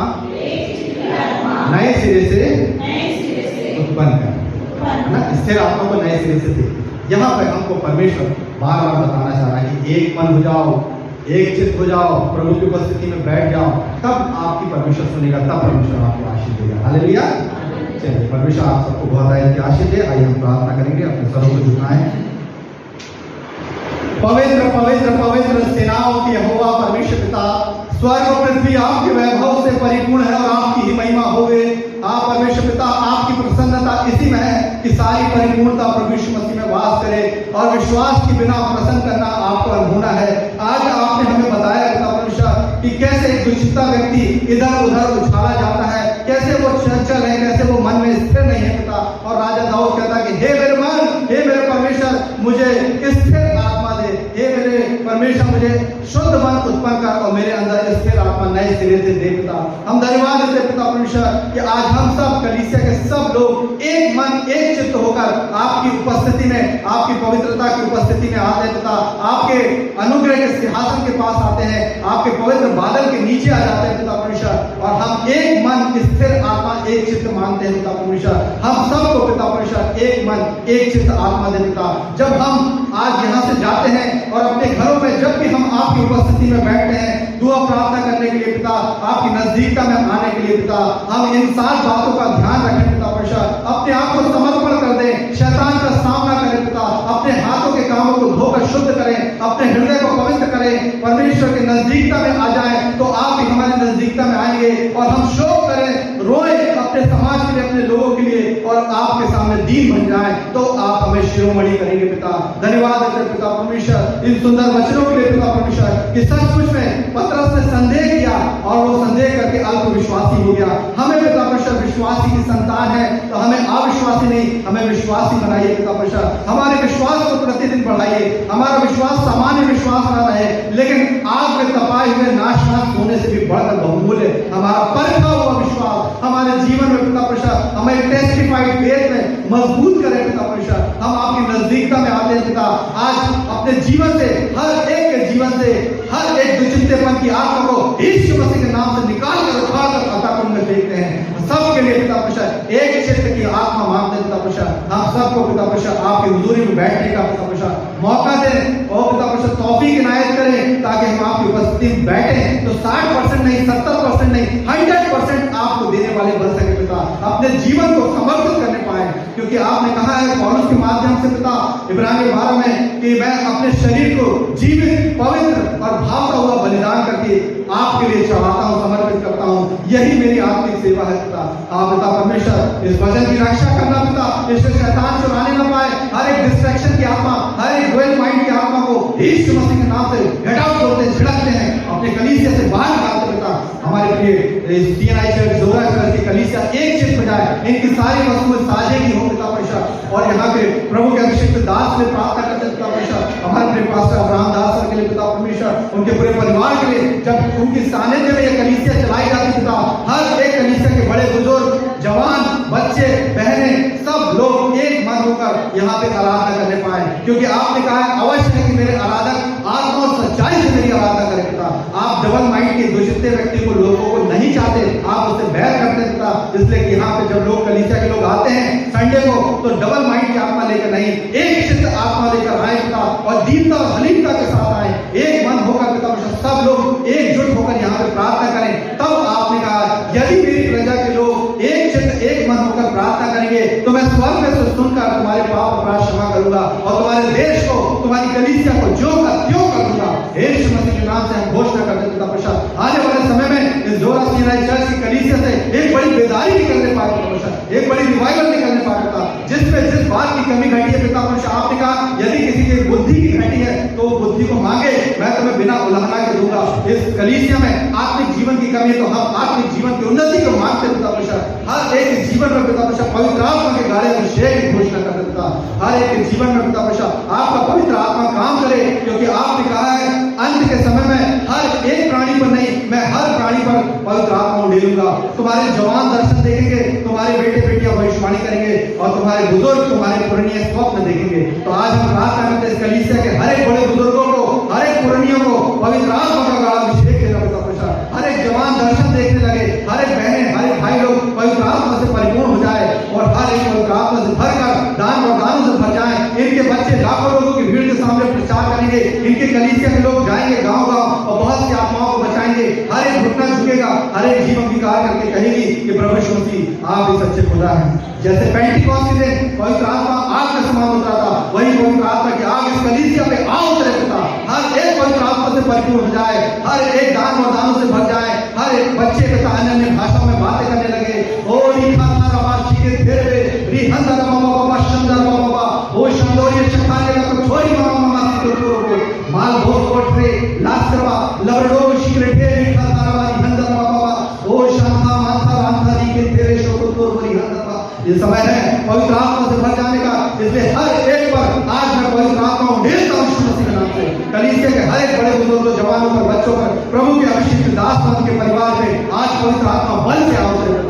नए सिरे से उत्पन्न कर। है ना? स्थिर आत्मा को नए सिरे से दे। यहाँ पर हमको परमेश्वर बार बार बताना चाह रहा है कि एक मन हो जाओ, एक चित्त हो जाओ, प्रभु की उपस्थिति में बैठ जाओ, तब आपकी परमेश्वर सुनेगा, तब परमेश्वर आपको आशीष देगा। हालेलुया। चलिए, परमेश्वर आप सबको बहुत आशीष दे। आइए हम प्रार्थना करेंगे, अपने सरों को झुकाएं। पवित्र पवित्र पवित्र सेनाओं की यहोवा परमेश्वर पिता, स्वर्ग और पृथ्वी आपके वैभव से परिपूर्ण है और आपकी ही महिमा होवे। आप परमेश्वर पिता, आपकी प्रसन्नता इसी में है कि सारी परिपूर्णता प्रभु यीशु मसीह में वास करे और विश्वास के बिना प्रसन्न करना आपको अनहोना है। आज आपने हमें बताया पिता परमेश्वर कि कैसे एक दुष्टता व्यक्ति इधर उधर उछाला जाता है, कैसे वो चंचल है, कैसे वो मन में स्थिर नहीं है पिता। और राजा दाऊद कहता है कि हे मेरे मन, हे मेरे परमेश्वर, मुझे स्थिर आत्मा दे। हे मेरे परमेश्वर, मुझे शुद्ध मन उत्पन्न कर और मेरे अंदर स्थिर आत्मा नए सिरे से दे पिता। हम धन्यवाद देते पिता परमेश्वर कि आज हम सब कलीसिया के सब लोग एक मन एक चित्त होकर आपकी उपस्थिति में, आपकी पवित्रता की उपस्थिति में आते हैं पिता। आपके अनुग्रह के सिंहासन के पास आते हैं, आपके पवित्र बादल के नीचे आ जाते हैं पिता परमेश्वर, और हम एक मन स्थिर आत्मा एक चित्त मानते हैं पिता परमेश्वर। हम सबको पिता परमेश्वर एक मन एक चित्त आत्मा दे पिता। जब हम आज यहाँ से जाते हैं और अपने घरों में जब भी हम आपकी उपस्थिति में बैठते हैं दुआ प्रार्थना करने के लिए पिता, आपकी नजदीकता में आने के लिए पिता, हम इन 7 बातों का ध्यान रखें पिता परमेश्वर। अपने आप को समर्पण कर दें, शैतान का सामना करें पिता, अपने हाथों के कामों को धोकर शुद्ध करें, अपने हृदय को पवित्र करें, परमेश्वर की नजदीकता में आ जाएं तो आप भी हमारी नजदीकता में आएंगे और हम शोक करें, रोए अपने समाज के लिए, अपने लोगों के लिए, और आपके सामने दीन बन जाए तो आप हमें शिरोमणि करेंगे पिता। धन्यवाद देते पिता परमेश्वर इन सुंदर वचनों के लिए पिता परमेश्वर कि सचमुच में पतरस ने संदेह किया और वो संदेह करके अल्प विश्वासी हो गया। हमें पिता परमेश्वर विश्वासी की संतान है तो हमें अविश्वासी नहीं, हमें विश्वासी बनाइए पिता परमेश्वर। हमारे विश्वास को प्रतिदिन बढ़ाइए, हमारा विश्वास सामान्य विश्वास न रहे लेकिन आग में तपाए हुए नाशवान होने से भी बढ़कर बहुमूल्य हमारा परखा हुआ विश्वास हमारे जीवन में पिता परमेश्वर हमें टेस्टिफाइड फेथ में मजबूत करें पिता परमेश्वर। हम आपकी नजदीकता में आते हैं पिता। आज अपने जीवन से, हर एक के जीवन से, हर एक दुचिंतेपन की आत्मा को यीशु मसीह के नाम से निकाल कर उठा कर अता कुंड में फेंकते हैं। सबके लिए पिता परमेश्वर एक चित्त की आत्मा मांगते हैं पिता परमेश्वर। हम सबको पिता परमेश्वर आपकी हुजूरी में बैठने का पिता परमेश्वर मौका दें और पिता परमेश्वर तौफीक इनायत करें ताकि हम आपकी उपस्थिति में बैठें तो 60% नहीं, 70% नहीं, 100% आपको देने वाले बन सके पिता। अपने जीवन को समर्पित करने पाए, क्योंकि आपने कहा है पौलुस के माध्यम से पिता इब्रानी 12 में कि मैं अपने शरीर को जीवित, पवित्र और भावता हुआ बलिदान करके आपके लिए चढ़ाता हूँ, समर्पित करता हूँ। यही मेरी आत्मिक सेवा है पिता। आप पिता परमेश्वर इस वचन की रक्षा करना पिता, इससे शैतान चुराने न पाए। हर एक डिस्ट्रैक्शन की आत्मा, हर एक डुअल माइंड की आत्मा को यीशु मसीह के नाम से गेट आउट करते हैं, छिड़कते हैं, अपने कलीसिया से बाहर निकालते पिता। हमारे प्रिय सीएनआई चर्च, जोरा चर्च की कलीसिया एक चित्त हो जाए, इनकी सारी वस्तुएं साझे की हो पिता परमेश्वर। और यहाँ पे प्रभु के अभिषेक दास में प्रार्थना करते पिता परमेश्वर, हमारे प्रिय पास्टर अब्राहम दास सर के लिए पिता परमेश्वर, उनके पूरे परिवार के लिए, जब उनकी सानिध्य में ये कलीसिया चलाई जाती पिता, हर एक कलीसिया के बड़े बुजुर्ग, जवान, बच्चे, बहनें, सब लोग एक मन होकर यहाँ पे आराधना करने पाए, क्योंकि आपने कहा है अवश्य है कि मेरे आराधक आत्मा और सच्चाई से मेरी आराधना करें पिता। आप डबल माइंड के दुष्ट व्यक्ति को, लोगों को नहीं चाहते, आप उससे बैर करते पिता। इसलिए कि यहाँ पे जब लोग कलीसिया के लोग आते हैं संडे को तो डबल माइंड की आत्मा लेकर नहीं, एक चित्त आत्मा लेकर आए पिता, और दीनता और हलीमता के साथ आए, एक मन होकर पिता सब लोग एकजुट होकर यहाँ पे प्रार्थना करें। तब आपने कहा यदि मेरी प्रजा के लोग एक चित्त एक मन होकर प्रार्थना प्रार्थना करेंगे तो मैं स्वर्ग में से सुनकर तुम्हारे पाप अपराध क्षमा करूंगा और तुम्हारे देश को, तुम्हारी कलीसिया को जो का त्यों कर दूंगा। यीशु मसीह के नाम से हम घोषणा करते हैं पिता प्रसाद, आने वाले समय में इस जोरा सीनाई चर्च की कलीसिया से एक बड़ी बेदारी निकलने पाए पिता प्रसाद, एक बड़ी रिवाइवल निकलने पाए पिता, जिसमें जिस बात की कमी घटी है पिता प्रसाद, आपने कहा यदि किसी की बुद्धि की घटी है तो बुद्धि को मांगे, मैं तुम्हें बिना उल्लंघना के दूंगा। इस कलीसिया में आत्मिक जीवन की कमी है तो हम आत्मिक जीवन की उन्नति को मांगते पिता प्रसाद, हर एक जीवन में पिता प्रसाद पवित्र आत्मा के गाढ़े अभिषेक की घोषणा करते पिता, हर एक जीवन में पिता प्रसाद आपका पवित्र आत्मा काम करे, क्योंकि आपने कहा है अंत के समय में हर एक प्राणी पर नहीं, मैं हर प्राणी पर पवित्र आत्मा उड़ेलूंगा। तुम्हारे जवान दर्शन देखेंगे, तुम्हारे बेटे बेटियां भविष्यवाणी करेंगे और तुम्हारे बुजुर्ग तुम्हारे पुराने स्वप्न देखेंगे। तो आज हम प्रार्थना करते हैं इस कलीसिया के हर एक बड़े बुजुर्गों को, हर एक पुरानियों को पवित्र आत्मा का गाढ़ा अभिषेक देना पिता प्रसाद, हर एक जवान दर्शन देखने लगे, हर एक बहनें, हर एक भाई लोग पवित्र आत्मा से परिपूर्ण हो जाए और हर एक पवित्र आत्मा से भरकर दान और दानों से भर जाए। इनके बच्चे लाखों लोगों की भीड़ के सामने प्रचार करेंगे, इनके कलीसिया के लोग जाएंगे गांव गांव और बहुत सी आत्माओं को बचाएंगे। हर एक घुटना झुकेगा, हर एक जीवन विकार करके कहेगी कि प्रभु यीशु मसीह आप ही सच्चे खुदा हैं। जैसे पेंटिकॉस्ट के दिन पवित्र आत्मा आग के समान उतरा था, वही पवित्र आत्मा की आग इस कलीसिया पे आ उतरे पिता, हर एक पवित्र आत्मा से परिपूर्ण हो जाए, हर एक दान और दानों से भर जाए, हर एक बच्चे पिता अन्य भाषा में बातें करने लगे। ओ लिखा सारा बात चीके तेरे रिहंदर बाबा शंदर बाबा ओ शंदोरी चखाने का तो छोरी मामा को माल भोग कोठरे लास्टवा लवड़ो शिकरेटे लिखा सारा बात रिहंदर बाबा ओ शांता माथा रांता दी के तेरे शोको तोर रिहंदर। ये समय है पवित्र आत्मा से भर जाने का, इसलिए हर एक पर आज मैं पवित्र आत्मा उड़ेलता हूं यीशु मसीह के नाम से। कलीसिया के हर एक बड़े बुजुर्गों, जवानों पर, बच्चों पर, प्रभु के अभिषेक दास के परिवार में आज पवित्र आत्मा बल से आवश्यक।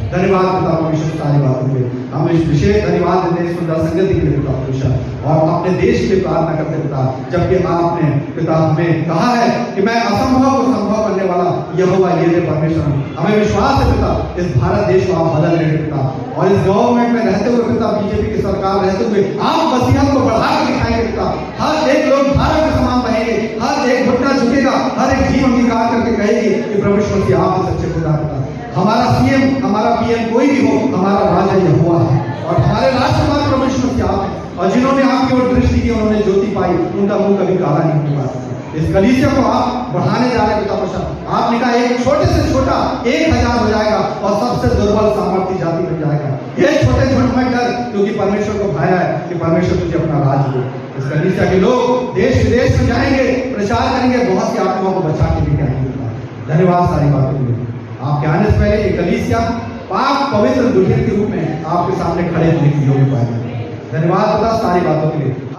धन्यवाद पिता परमेश्वर सारी बातों के, हम इस विशेष धन्यवाद देते हैं सुंदर संगति के लिए पिता परमेश्वर, और अपने देश के प्रार्थना करते पिता, जबकि आपने पिता हमें कहा है कि मैं असंभव को संभव करने वाला यहोवा ये परमेश्वर हूं। हमें विश्वास है पिता इस भारत देश को आप बदल रहे पिता, और इस गवर्नमेंट में रहते हुए पिता, बीजेपी की सरकार रहते हुए आप मसीहत को बढ़ा कर दिखाएंगे पिता, हर एक लोग भारत के समान बहेंगे, हर एक घुटना झुकेगा, हर एक जीवन विकार करके कहेगी कि प्रभु यीशु मसीह आप सच्चे खुदा पिता। हमारा सीएम, हमारा पीएम कोई भी हो, हमारा राजा यहोवा है और हमारे राष्ट्रपति प्रभु यीशु मसीह आप हैं, और जिन्होंने आपकी ओर दृष्टि की, उन्होंने ज्योति पाई, उनका मुंह कभी काला नहीं हुआ। इस कलीसिया को आप बढ़ाने जा रहे पिता प्रसाद, आपने कहा एक छोटे से छोटा 1000 हो जाएगा और सबसे दुर्बल सामर्थ्य जाति बन जाएगा। ये छोटे छोटे में डर, क्योंकि परमेश्वर को भाया है कि परमेश्वर तुझे अपना राज दे। इस कलीसिया के लोग देश विदेश में जाएंगे, प्रचार करेंगे, बहुत सी आत्माओं को बचा के लेके आएंगे। धन्यवाद सारी बातों के लिए। आपके आने से पहले ये कलीसिया पाक पवित्र दुल्हन के रूप में आपके सामने खड़े होने की योग्य पाएगा। धन्यवाद पिता सारी बातों के लिए।